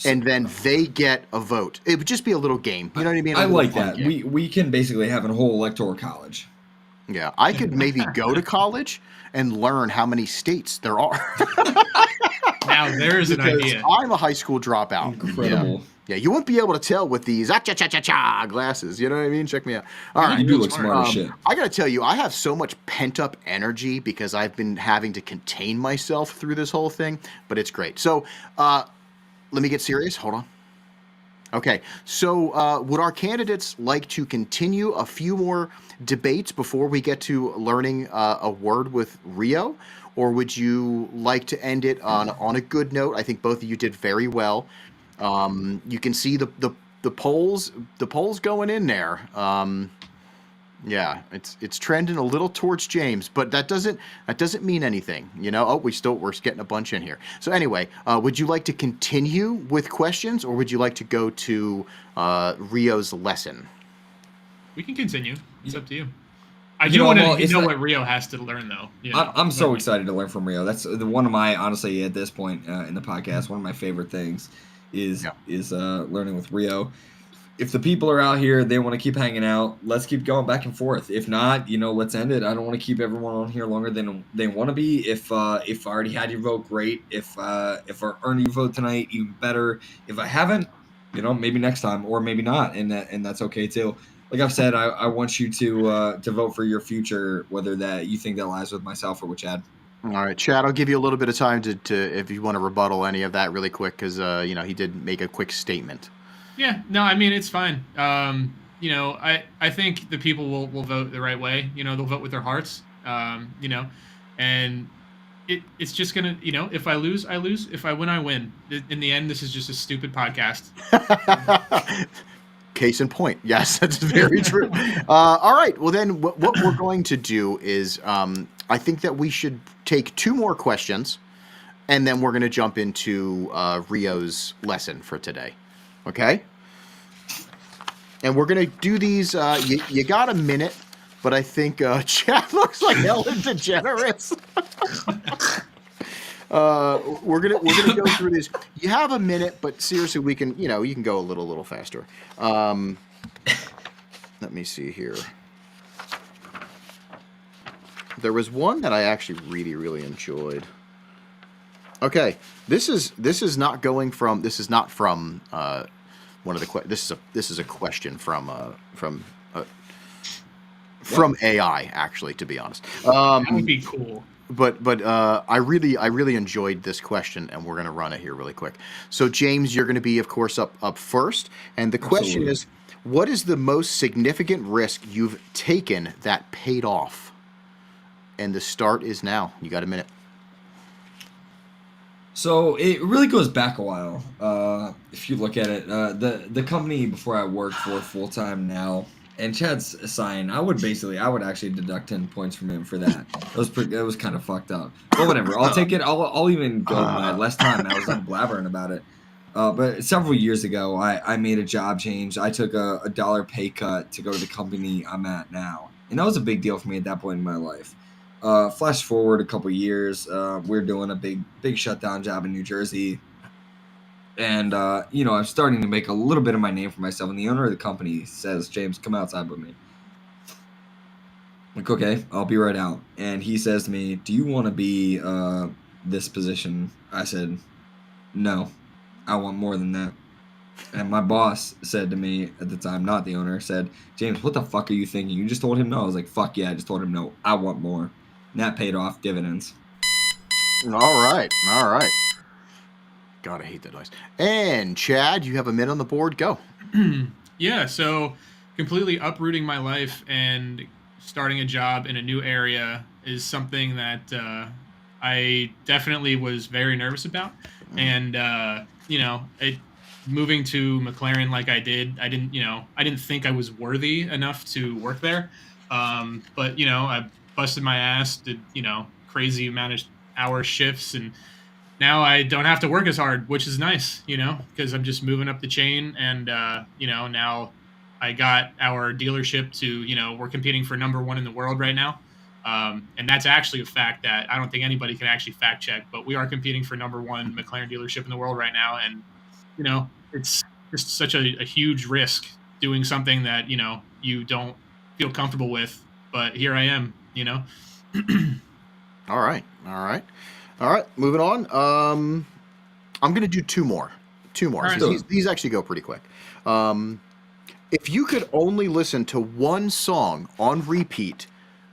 and then they get a vote. It would just be a little game. You know what I mean? I like that. We can basically have a whole electoral college. Yeah, I could maybe go to college and learn how many states there are. Now there's an Because idea. I'm a high school dropout. Incredible. Yeah, you won't be able to tell with these cha-cha-cha-cha glasses. You know what I mean? Check me out. All right. You do look smart as shit. I got to tell you, I have so much pent-up energy because I've been having to contain myself through this whole thing, but it's great. So let me get serious. Hold on. Okay, so would our candidates like to continue a few more debates before we get to learning a word with Rio? Or would you like to end it on a good note? I think both of you did very well. You can see the polls going in there. Yeah, it's trending a little towards James, but that doesn't mean anything, you know. Oh, we're getting a bunch in here. So anyway, would you like to continue with questions, or would you like to go to Rio's lesson? We can continue. It's up to you. I do want to know what Rio has to learn, though. You know? I'm so excited to learn from Rio. That's one of my, honestly, at this point in the podcast, one of my favorite things is learning with Rio. If the people are out here, they want to keep hanging out, let's keep going back and forth. If not, let's end it. I don't want to keep everyone on here longer than they want to be. If I already had your vote, great. If I earned your vote tonight, even better. If I haven't, maybe next time, or maybe not, and that's okay too. Like I've said, I want you to vote for your future, whether that you think that lies with myself or with Chad. All right, Chad, I'll give you a little bit of time to if you want to rebuttal any of that really quick, because he did make a quick statement. Yeah, no, I mean, it's fine. I think the people will vote the right way. They'll vote with their hearts. And it's just gonna, if I lose, I lose. If I win, I win. In the end, this is just a stupid podcast. Case in point. Yes, that's very true. All right. Well, then what we're going to do is I think that we should take 2 more questions, and then we're going to jump into Rio's lesson for today. Okay? And we're going to do these. You got a minute, but I think Chad looks like Ellen DeGeneres. We're gonna go through this. You have a minute, but seriously, we can you can go a little faster. Let me see here. There was one that I actually really enjoyed. Okay, this is not from one of the this is a question from AI, actually, to be honest. That would be cool. But I really enjoyed this question, and we're going to run it here really quick. So James, you're going to be, of course, up first, and the question is, what is the most significant risk you've taken that paid off? And the start is now. You got a minute. So it really goes back a while. If you look at it, the company before I worked for full time now. And Chad's sign, I would actually deduct 10 points from him for that. It was kind of fucked up. But whatever, I'll take it. I'll even go my less time. I was blabbering about it. But several years ago, I made a job change. I took a $1 pay cut to go to the company I'm at now, and that was a big deal for me at that point in my life. Flash forward a couple years, we're doing a big shutdown job in New Jersey. And, I'm starting to make a little bit of my name for myself. And the owner of the company says, James, come outside with me. I'm like, okay, I'll be right out. And he says to me, do you want to be this position? I said, no, I want more than that. And my boss said to me at the time, not the owner, said, James, what the fuck are you thinking? You just told him no. I was like, fuck yeah, I just told him no. I want more. And that paid off dividends. All right. God, I hate that noise. And Chad, you have a minute on the board. Go. Yeah, so completely uprooting my life and starting a job in a new area is something that I definitely was very nervous about. And, moving to McLaren like I did, I didn't think I was worthy enough to work there. But, I busted my ass, did, crazy amount of hour shifts, and now I don't have to work as hard, which is nice, because I'm just moving up the chain. And, now I got our dealership to, we're competing for #1 in the world right now. And that's actually a fact that I don't think anybody can actually fact check, but we are competing for #1 McLaren dealership in the world right now. And, it's just such a huge risk doing something that, you don't feel comfortable with, but here I am, you know. All right. Moving on. I'm gonna do two more. right. So these actually go pretty quick. If you could only listen to one song on repeat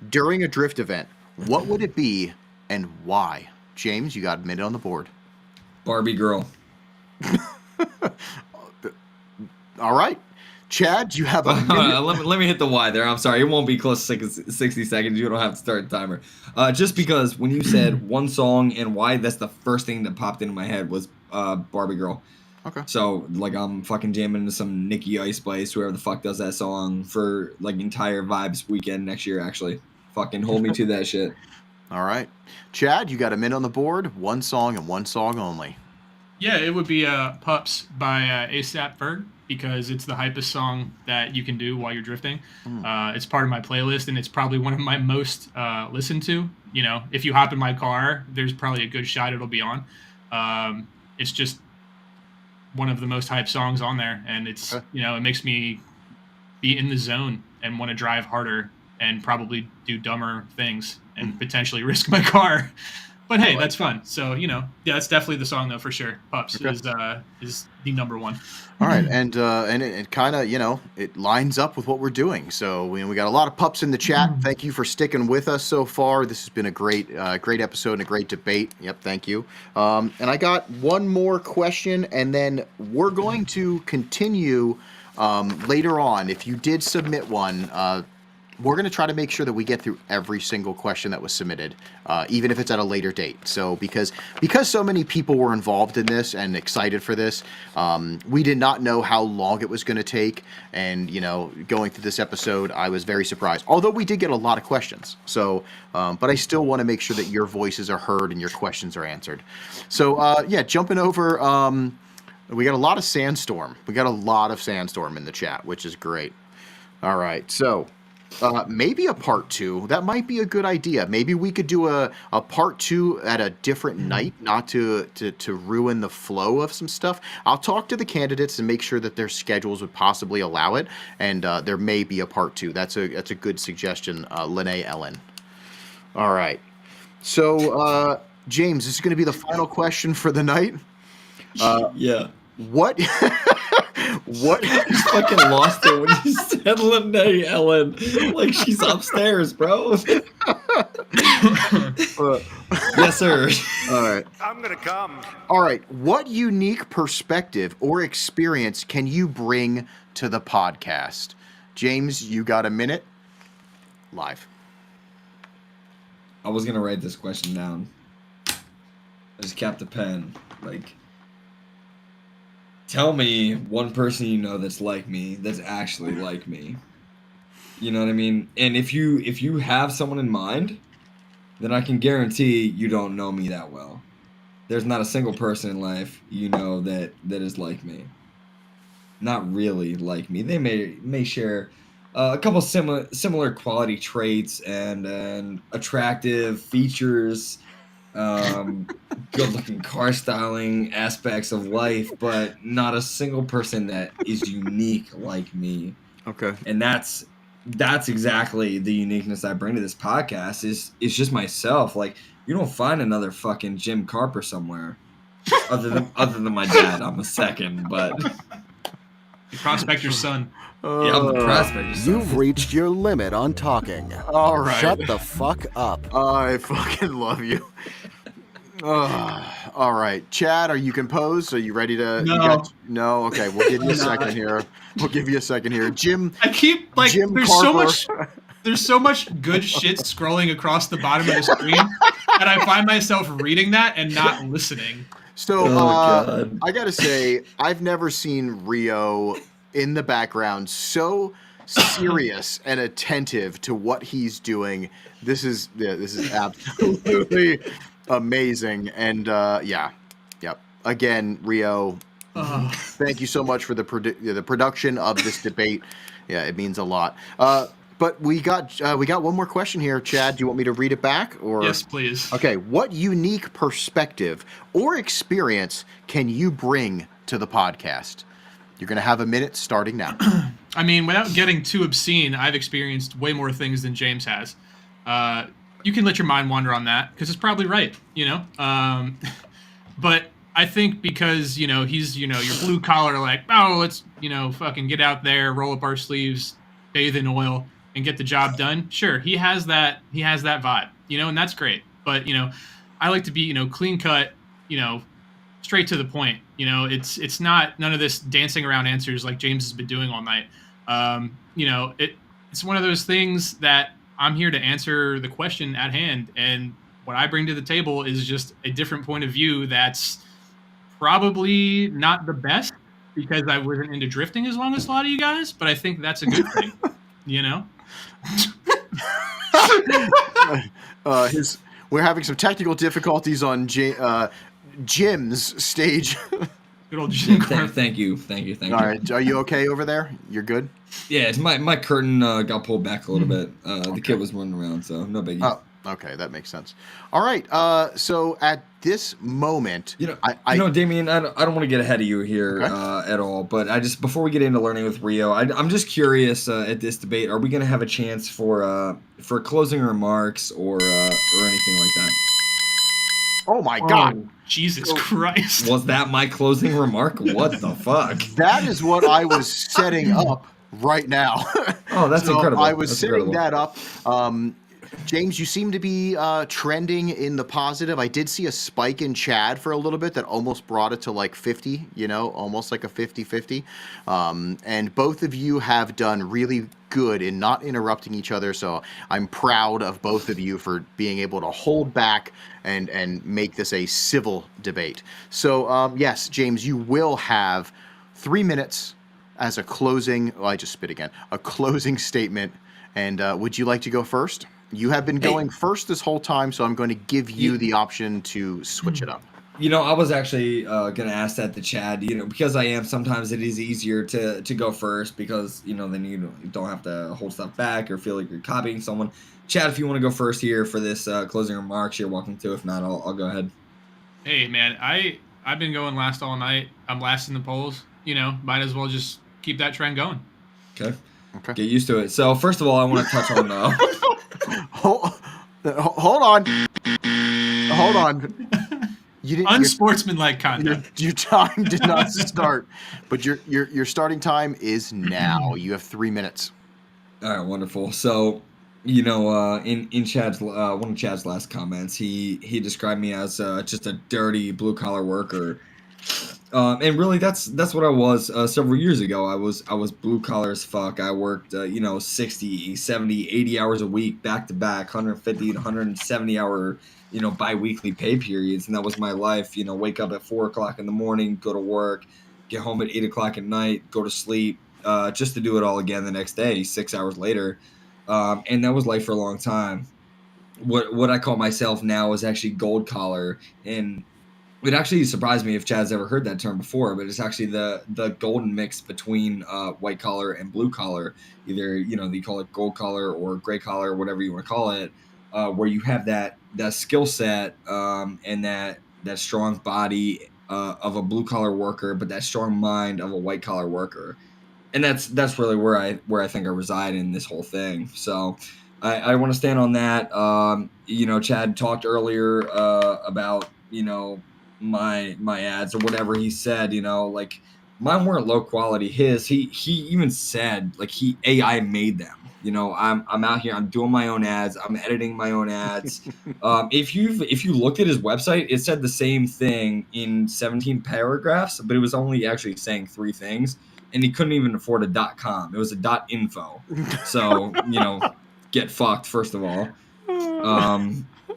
during a drift event, what would it be and why? James, you got a minute on the board. Barbie Girl. All right. Chad, you have a minute. let me hit the why there. I'm sorry. It won't be close to 60 seconds. You don't have to start the timer. Just because when you said one song and why, that's the first thing that popped into my head was Barbie Girl. Okay. So, like, I'm fucking jamming into some Nicki Ice Spice, whoever the fuck does that song, for, like, entire Vibes weekend next year, actually. Fucking hold me to that shit. All right. Chad, you got a minute on the board. One song and one song only. Yeah, it would be Pups by A$AP Ferg, because it's the hypest song that you can do while you're drifting. It's part of my playlist, and it's probably one of my most listened to. You know, if you hop in my car, there's probably a good shot it'll be on. It's just one of the most hyped songs on there, and it's, you know, it makes me be in the zone and want to drive harder and probably do dumber things and potentially risk my car. But hey, that's fun. So, you know, yeah, that's definitely the song though, for sure. Pups is the number one. All right, and it kind of, you know, it lines up with what we're doing. So we got a lot of pups in the chat. Thank you for sticking with us so far. This has been a great episode and a great debate. Yep, thank you. And I got one more question, and then we're going to continue later on. If you did submit one, we're going to try to make sure that we get through every single question that was submitted, even if it's at a later date. So because so many people were involved in this and excited for this, we did not know how long it was going to take. And, you know, going through this episode, I was very surprised. Although we did get a lot of questions. So, but I still want to make sure that your voices are heard and your questions are answered. So, yeah, jumping over, we got a lot of Sandstorm. We got a lot of Sandstorm in the chat, which is great. All right, so... maybe a part 2. That might be a good idea. Maybe we could do a part 2 at a different night, not to ruin the flow of some stuff. I'll talk to the candidates and make sure that their schedules would possibly allow it, and there may be a part 2. That's a good suggestion, Lene Ellen. All right. So, James, this is going to be the final question for the night. Yeah. What? What? I just fucking lost it when you said Lene Ellen. Like, she's upstairs, bro. Yes, sir. All right. I'm gonna come. All right. What unique perspective or experience can you bring to the podcast? James, you got a minute? Live. I was going to write this question down. I just capped a pen. Like... Tell me one person you know that's like me, that's actually like me. You know what I mean? And if you have someone in mind, then I can guarantee you don't know me that well. There's not a single person in life you know that is like me. Not really like me. They may share a couple similar quality traits and attractive features. Good-looking car styling aspects of life, but not a single person that is unique like me. Okay. And that's exactly the uniqueness I bring to this podcast is just myself. Like, you don't find another fucking Jim Carper somewhere other than my dad. I'm a second, but The prospector's son. Yeah, I'm the prospector's son. You've reached your limit on talking. All right. Shut the fuck up. I fucking love you. All right. Chad, are you composed? Are you ready to... No. No? Okay, we'll give you a second here. Jim... I keep, like, Jim there's Carper. there's so much good shit scrolling across the bottom of the screen, and I find myself reading that and not listening. So, God. I gotta say, I've never seen Rio in the background so serious and attentive to what he's doing. This is absolutely amazing. And again, Rio, thank you so much for the production of this debate. Yeah, it means a lot. But we got one more question here, Chad. Do you want me to read it back, or? Yes, please. Okay. What unique perspective or experience can you bring to the podcast? You're going to have a minute starting now. I mean, without getting too obscene, I've experienced way more things than James has. You can let your mind wander on that because it's probably right, you know. But I think because he's your blue collar, like, oh, let's fucking get out there, roll up our sleeves, bathe in oil, and get the job done. Sure, he has that vibe, and that's great. But I like to be clean cut, straight to the point. It's not none of this dancing around answers like James has been doing all night. It's one of those things that I'm here to answer the question at hand, and what I bring to the table is just a different point of view that's probably not the best because I wasn't into drifting as long as a lot of you guys, but I think that's a good thing, We're having some technical difficulties on Jim's stage. Good old Jim. Thank you. All right, are you okay over there? You're good? Yeah, it's my curtain got pulled back a little bit. The kid was running around, so no biggie. Oh, okay, that makes sense. All right, so at this moment, Damien, I don't want to get ahead of you here at all, but before we get into learning with Rio, I'm just curious at this debate, are we going to have a chance for closing remarks or anything like that? Oh my God. Jesus Christ. Was that my closing remark? What the fuck? That is what I was setting up right now. Oh, that's incredible. I was setting that up. James, you seem to be trending in the positive. I did see a spike in Chad for a little bit that almost brought it to like 50, almost like a 50-50. And both of you have done really good in not interrupting each other. So I'm proud of both of you for being able to hold back and make this a civil debate. So yes, James, you will have 3 minutes as a closing, I just spit again, a closing statement. And would you like to go first? You have been going first this whole time, so I'm going to give you the option to switch it up. I was actually going to ask that to Chad, because I am, sometimes it is easier to go first because, then you don't have to hold stuff back or feel like you're copying someone. Chad, if you want to go first here for this closing remarks, you're welcome to. If not, I'll go ahead. Hey, man, I've been going last all night. I'm last in the polls. Might as well just keep that trend going. Okay. Get used to it. So, first of all, I want to touch on... Hold on. You didn't, unsportsmanlike conduct. Your time did not start, but your starting time is now. You have 3 minutes. All right, wonderful. So, in Chad's one of Chad's last comments, he described me as just a dirty blue collar worker. And really, that's what I was several years ago. I was blue collar as fuck. I worked 60, 70, 80 hours a week back to back, 150 to 170 hour bi-weekly pay periods, and that was my life. Wake up at 4 o'clock in the morning, go to work, get home at 8 o'clock at night, go to sleep, just to do it all again the next day, 6 hours later. And that was life for a long time. What I call myself now is actually gold collar, and it actually surprised me if Chad's ever heard that term before, but it's actually the golden mix between white collar and blue collar. Either, they call it gold collar or gray collar, or whatever you want to call it, where you have that skill set and that strong body of a blue collar worker, but that strong mind of a white collar worker. And that's really where I think I reside in this whole thing. So I want to stand on that. Chad talked earlier about, my ads or whatever he said, like mine weren't low quality. He even said like AI made them. I'm out here, I'm doing my own ads, I'm editing my own ads. If you looked at his website, it said the same thing in 17 paragraphs, but it was only actually saying 3 things, and he couldn't even afford a .com. It was a .info. So, get fucked, first of all.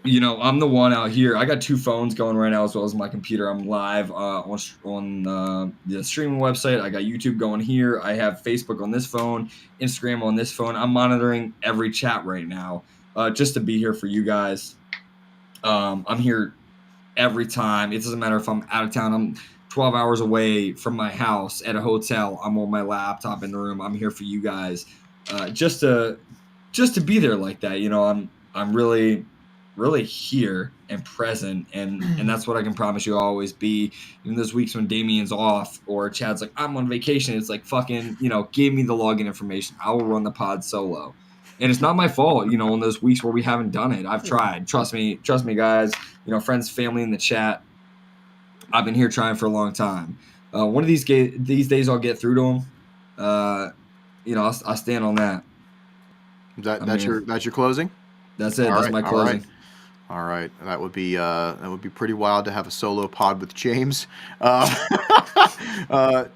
I'm the one out here. I got 2 phones going right now as well as my computer. I'm live on the streaming website. I got YouTube going here. I have Facebook on this phone, Instagram on this phone. I'm monitoring every chat right now just to be here for you guys. I'm here every time. It doesn't matter if I'm out of town. I'm 12 hours away from my house at a hotel. I'm on my laptop in the room. I'm here for you guys just to be there like that. I'm really really here and present, and that's what I can promise you I'll always be. Even those weeks when Damien's off or Chad's like, I'm on vacation, it's like, fucking, give me the login information. I will run the pod solo. And it's not my fault, in those weeks where we haven't done it. I've tried. Trust me, guys. Friends, family in the chat. I've been here trying for a long time. One of these days I'll get through to them. I'll stand on that. That's your closing? That's it. That's my closing. All right. That would be pretty wild to have a solo pod with James.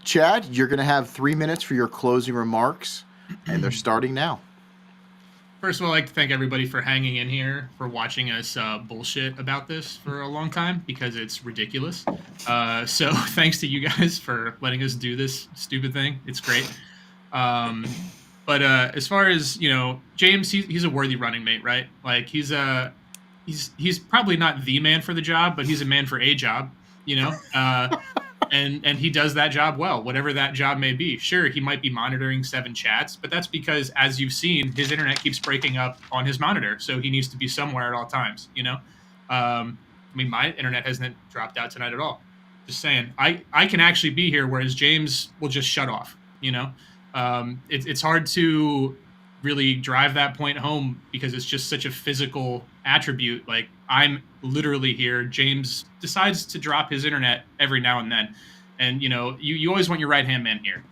Chad, you're gonna have 3 minutes for your closing remarks, and they're starting now. First of all, I'd like to thank everybody for hanging in here, for watching us bullshit about this for a long time, because it's ridiculous. So thanks to you guys for letting us do this stupid thing. It's great. But as far as, James, he's a worthy running mate, right? Like, he's probably not the man for the job, but he's a man for a job, and he does that job well, whatever that job may be. Sure, he might be monitoring 7 chats, but that's because, as you've seen, his internet keeps breaking up on his monitor, so he needs to be somewhere at all times, my internet hasn't dropped out tonight at all. Just saying. I can actually be here, whereas James will just shut off, It's hard to really drive that point home because it's just such a physical attribute. Like, I'm literally here. James decides to drop his internet every now and then. And, you always want your right-hand man here,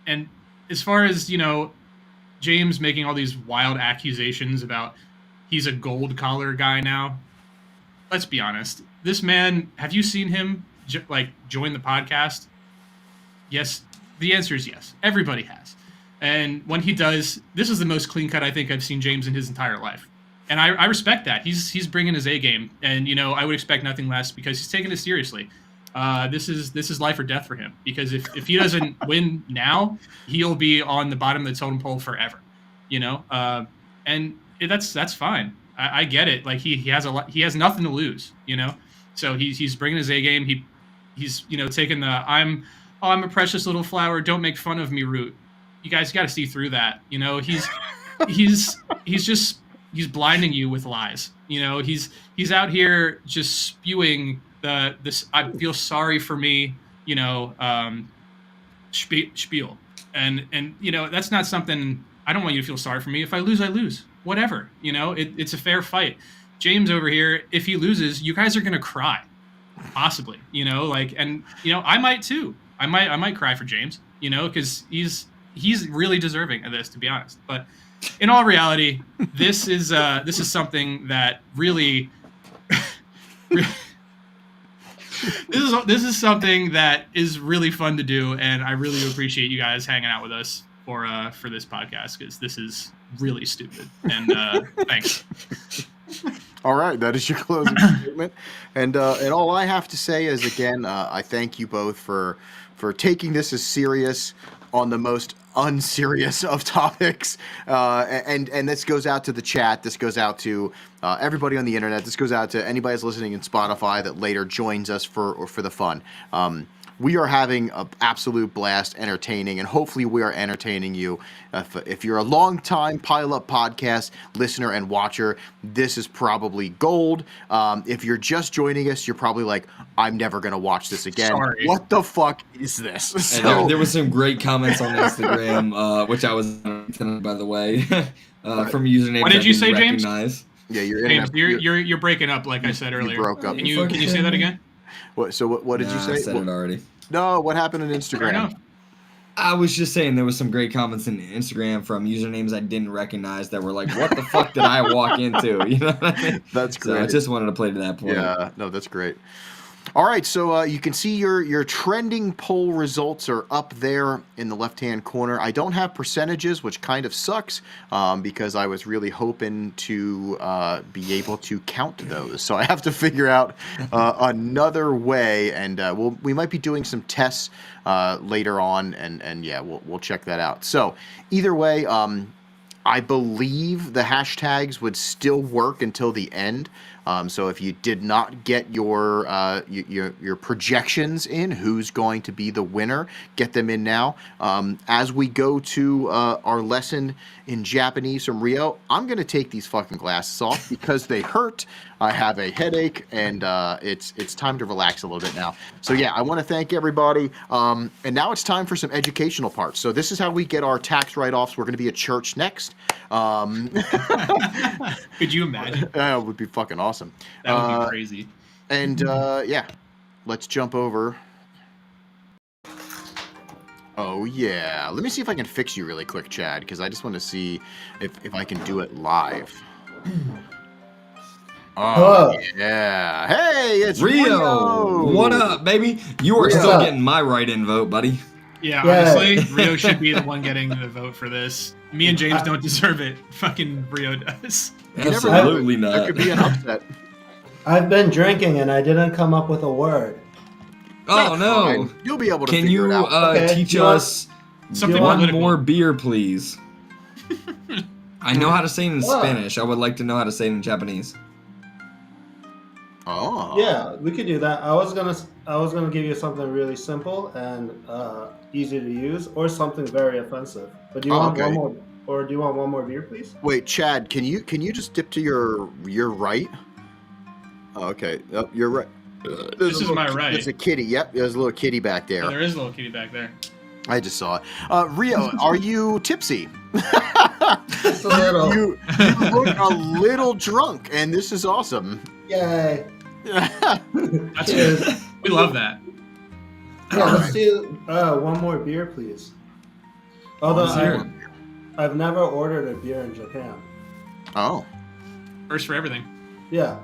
And as far as, James making all these wild accusations about he's a gold collar guy now, let's be honest. This man, have you seen him, join the podcast? Yes. The answer is yes. Everybody has. And when he does, this is the most clean cut I think I've seen James in his entire life. And I respect that. He's bringing his A game. And, I would expect nothing less because he's taking it seriously. This is life or death for him. Because if he doesn't win now, he'll be on the bottom of the totem pole forever. And that's fine. I get it. Like, he has nothing to lose, So he's bringing his A game. He's taking the I'm a precious little flower, don't make fun of me route. You guys got to see through that. He's blinding you with lies. He's out here just spewing this I feel sorry for me, spiel. And that's not something. I don't want you to feel sorry for me. If I lose, I lose. Whatever. It's a fair fight. James over here, if he loses, you guys are going to cry. Possibly, I might too. I might cry for James, because he's really deserving of this, to be honest. But in all reality, this is something that really, this is something that is really fun to do, and I really appreciate you guys hanging out with us for this podcast, because this is really stupid. And thanks. All right, that is your closing statement, and all I have to say is, again, I thank you both for taking this as serious on the most unserious of topics, and this goes out to the chat. This goes out to everybody on the internet. This goes out to anybody that's listening in Spotify that later joins us for the fun. We are having an absolute blast entertaining, and hopefully we are entertaining you. If you're a long-time Pile Up podcast listener and watcher, this is probably gold. If you're just joining us, you're probably like, I'm never going to watch this again. Sorry. What the fuck is this? So, there was some great comments on Instagram, which I was, by the way, from usernames. What did you say, recognize. James? Yeah, you're James, you're breaking up, like I said earlier. You broke up. Can you say that again? What did you say? I said it already. No, what happened on Instagram? I was just saying there was some great comments in Instagram from usernames I didn't recognize that were like, what the fuck did I walk into? You know what I mean? That's great. So I just wanted to play to that point. Yeah, no, that's great. All right, so you can see your trending poll results are up there in the left-hand corner. I don't have percentages, which kind of sucks, because I was really hoping to be able to count those. So I have to figure out another way, and we might be doing some tests later on, and yeah, we'll check that out. So either way, I believe the hashtags would still work until the end. So if you did not get your projections in, who's going to be the winner, get them in now. As we go to our lesson in Japanese from Rio, I'm going to take these fucking glasses off because they hurt. I have a headache, and it's time to relax a little bit now. So yeah, I want to thank everybody. And now it's time for some educational parts. So this is how we get our tax write-offs. We're going to be at church next. Could you imagine? That would be fucking awesome. That would be crazy. And yeah, let's jump over. Oh yeah, let me see if I can fix you really quick, Chad, because I just want to see if I can do it live. Oh yeah! Hey, it's Rio. What up, baby? You are still getting my write-in vote, buddy. Yeah, honestly, Rio should be the one getting the vote for this. Me and James don't deserve it. Fucking Rio does. Absolutely not. There could be an upset. I've been drinking and I didn't come up with a word. Oh no! Fine. You'll be able to. Can you teach us something one more beer, please? I know how to say it in Spanish. I would like to know how to say it in Japanese. Oh. Yeah, we could do that. I was gonna give you something really simple and easy to use, or something very offensive. But do you want one more, or do you want one more beer, please? Wait, Chad, can you just dip to your right? Oh, okay, oh, you're right. This is my right. There's a kitty. Yep, there's a little kitty back there. Yeah, there is a little kitty back there. I just saw it. Rio, are you tipsy? Just a little. You look a little drunk, and this is awesome. Yay! Cheers. We love that. Yeah, let's do one more beer, please. Although I've never ordered a beer in Japan. Oh. First for everything. Yeah.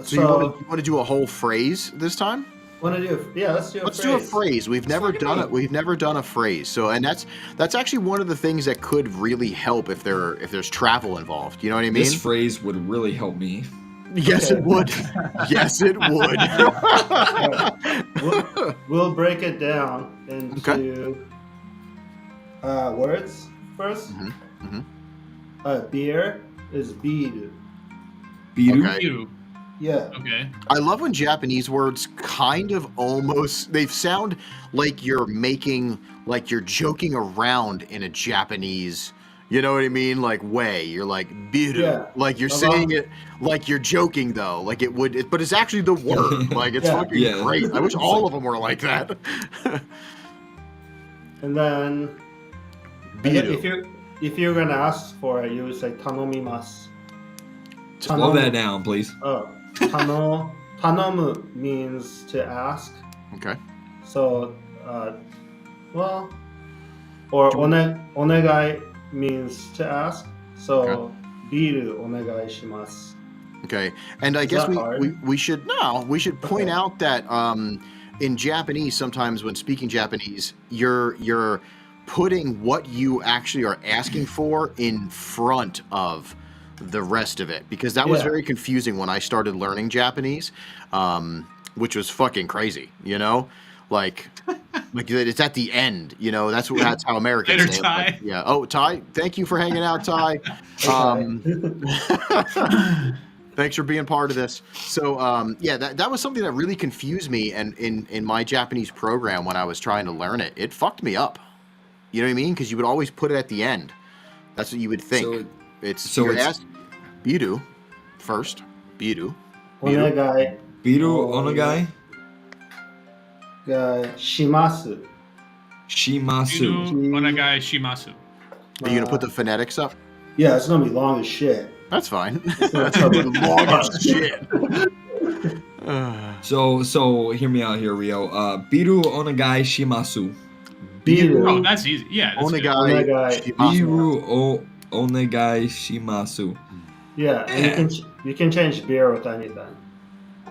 So you want to do a whole phrase this time? Want to do? Yeah, let's do a phrase. Let's do a phrase. We've never done it. We've never done a phrase. So, and that's actually one of the things that could really help if there's travel involved. You know what I mean? This phrase would really help me. Yes, it would. Yes, it would. We'll break it down into words first. Beer is biru. Biru? Okay. Yeah. Okay. I love when Japanese words kind of almost, they sound like you're joking around in a Japanese, you know what I mean? Like way. You're like biru. Yeah. Like you're saying it like you're joking though. Like it would, but it's actually the word. Like it's fucking great. I wish all of them were like that. And then biru. If you're gonna ask for it, you would say tanomimasu. Slow that down, please. Oh, tanomu means to ask. Okay. So, or onegai means to ask. So, biru onegai shimasu. Okay, and I guess we should point out that in Japanese, sometimes when speaking Japanese, you're putting what you actually are asking for in front of the rest of it, because that was very confusing when I started learning Japanese, which was fucking crazy, you know, like it's at the end, you know, that's how Americans Later, say Ty. it. Like, yeah. Oh, Ty, thank you for hanging out, Ty. Thanks for being part of this. So yeah, that was something that really confused me, and in my Japanese program when I was trying to learn it, it fucked me up. You know what I mean? Because you would always put it at the end. That's what you would think. It's biru first. Biru. Onegai. Biru onegai. Shimasu. Shimasu. Biru onegai shimasu. Are you gonna put the phonetics up? Yeah, it's gonna be long as shit. That's fine. That's gonna be long as shit. So hear me out here, Rio. Biru onegai shimasu. Biru. Oh, that's easy. Yeah. That's onegai shimasu. Biru onegai shimasu. Yeah, and you can change beer with anything.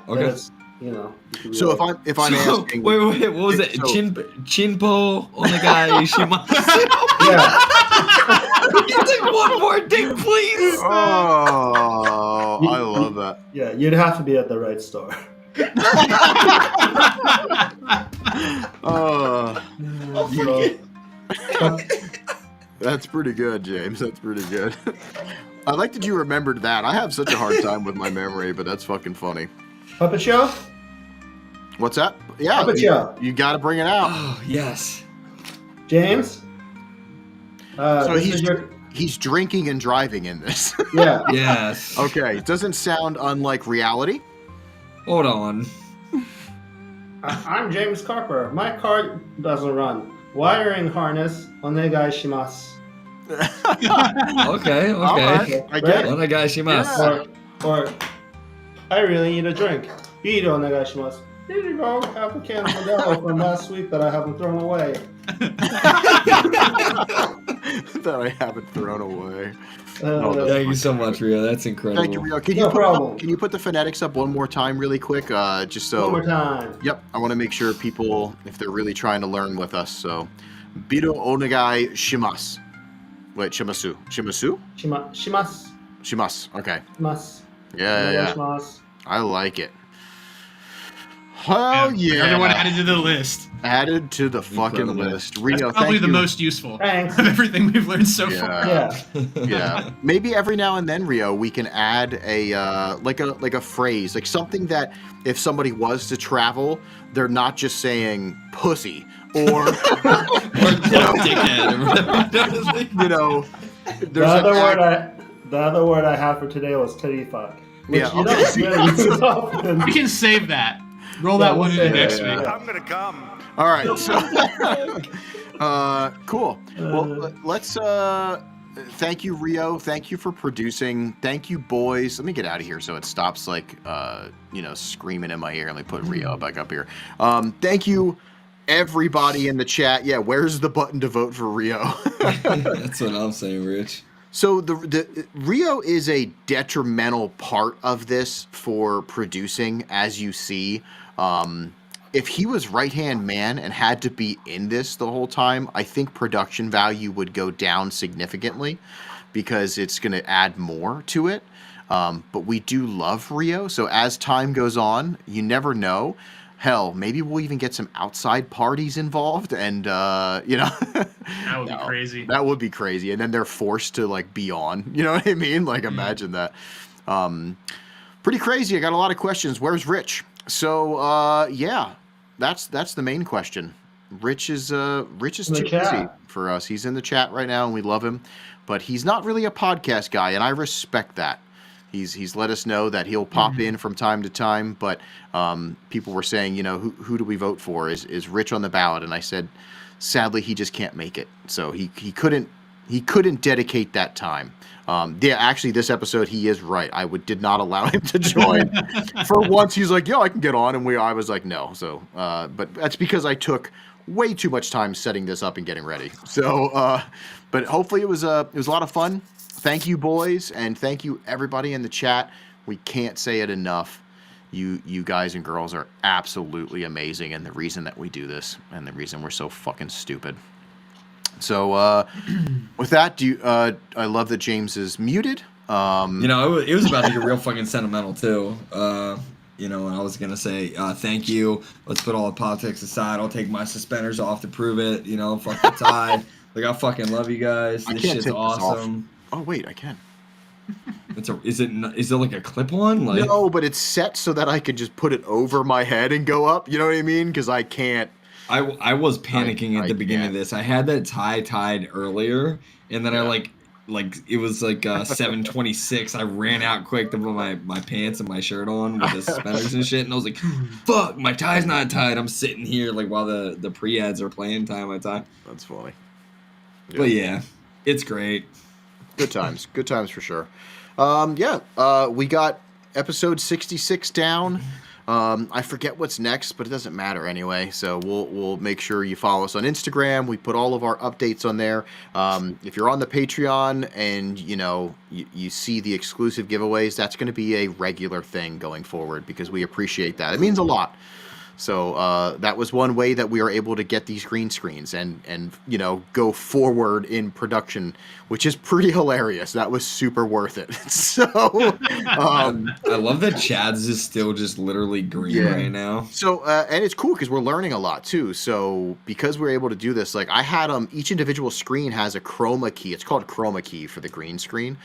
Okay. It's, you know. So if I'm asking, wait, what was it? Chinpo onegai shimasu. Yeah. You take one more thing, please. Oh, I love that. Yeah, you'd have to be at the right store. That's pretty good, James. That's pretty good. I like that you remembered that. I have such a hard time with my memory, but that's fucking funny. Puppet show? What's that? Yeah, Puppet show. You got to bring it out. Oh, yes. James? So he's drinking and driving in this. Yeah. Yes. Okay. It doesn't sound unlike reality. Hold on. I'm James Carper. My car doesn't run. Wiring harness, onegai shimasu. Okay. Right. I get it. Onegaishimasu. Or, I really need a drink. Beat onegai shimasu. Here you go. Have a can of Modelo from last week that I haven't thrown away. That I haven't thrown away. Thank you so much, Rio. That's incredible. Thank you, Rio. Can you put the phonetics up one more time really quick? Just so. One more time. Yep. I want to make sure people, if they're really trying to learn with us, so. Biro onegai shimasu. Wait, shimasu. Shimasu? Shimasu. Shimasu. Okay. Shimasu. Yeah. Shimasu. I like it. Hell yeah. Everyone added to the list. Added to the fucking list. Rio, That's probably thank the you. most useful Thanks. of everything we've learned so far. Yeah. Maybe every now and then, Rio, we can add a like a phrase, like something that if somebody was to travel, they're not just saying pussy or you know. The other word I had for today was titty fuck. Which Yeah, you don't really use often. We can save that. Roll that one into next week. I'm gonna come. All right, so cool. Well, let's thank you, Rio. Thank you for producing. Thank you, boys. Let me get out of here so it stops like screaming in my ear. Let me put Rio back up here. Thank you, everybody in the chat. Yeah, where's the button to vote for Rio? That's what I'm saying, Rich. So the Rio is a detrimental part of this for producing, as you see. If he was right-hand man and had to be in this the whole time, I think production value would go down significantly because it's going to add more to it. But we do love Rio. So as time goes on, you never know. Hell, maybe we'll even get some outside parties involved and, That would be crazy. That would be crazy. And then they're forced to, like, be on. You know what I mean? Like, imagine that. Pretty crazy. I got a lot of questions. Where's Rich? So, yeah, that's the main question. Rich is too busy for us. He's in the chat right now, and we love him. But he's not really a podcast guy, and I respect that. He's let us know that he'll pop in from time to time, but people were saying, who do we vote for? Is Rich on the ballot? And I said, sadly, he just can't make it. So he couldn't dedicate that time. Actually, this episode he is right. I did not allow him to join. For once, he's like, "Yeah, I can get on," and I was like, "No." So, but that's because I took way too much time setting this up and getting ready. So, but hopefully it was a lot of fun. Thank you, boys, and thank you everybody in the chat. We can't say it enough. You guys and girls are absolutely amazing, and the reason that we do this, and the reason we're so fucking stupid. So, with that, I love that James is muted. It was about to get real fucking sentimental too. And I was gonna say thank you. Let's put all the politics aside. I'll take my suspenders off to prove it. Fuck the tie. Like, I fucking love you guys. This shit's awesome. Oh wait, I can. Is it like a clip-on? Like, no, but it's set so that I could just put it over my head and go up. You know what I mean? Because I can't. I was panicking at the beginning of this. I had that tie tied earlier, and then I it was like 7:26. I ran out quick to put my pants and my shirt on with the suspenders and shit, and I was like, "Fuck, my tie's not tied." I'm sitting here like while the pre-ads are playing, tying my tie. That's funny. Yeah. But yeah, it's great. Good times for sure. We got episode 66 down. I forget what's next, but it doesn't matter anyway. So we'll make sure you follow us on Instagram. We put all of our updates on there. If you're on the Patreon and you see the exclusive giveaways, that's going to be a regular thing going forward because we appreciate that. It means a lot. So that was one way that we are able to get these green screens and you know, go forward in production, which is pretty hilarious. That was super worth it. So I love that Chad's is still just literally green right now. So and it's cool because we're learning a lot too. So because we're able to do this, like I had each individual screen has a chroma key. It's called chroma key for the green screen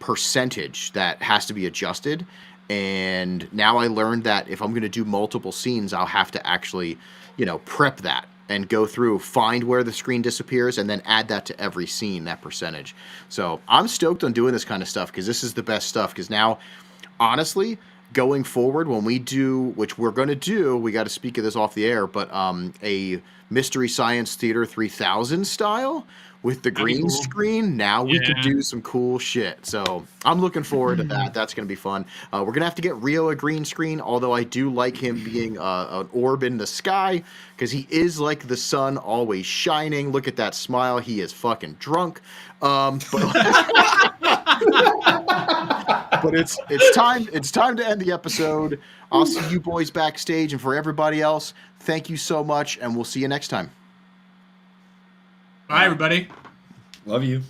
percentage that has to be adjusted. And now I learned that if I'm going to do multiple scenes, I'll have to actually, you know, prep that and go through, find where the screen disappears, and then add that to every scene, that percentage. So I'm stoked on doing this kind of stuff because this is the best stuff. Because now, honestly, going forward, when we do, which we're going to do, we got to speak of this off the air, but a Mystery Science Theater 3000 style with the green screen, now we could do some cool shit. So I'm looking forward to that. That's going to be fun. We're going to have to get Rio a green screen, although I do like him being an orb in the sky because he is like the sun, always shining. Look at that smile. He is fucking drunk. But it's time to end the episode. I'll see you boys backstage, and for everybody else, thank you so much, and we'll see you next time. Bye, everybody. Love you.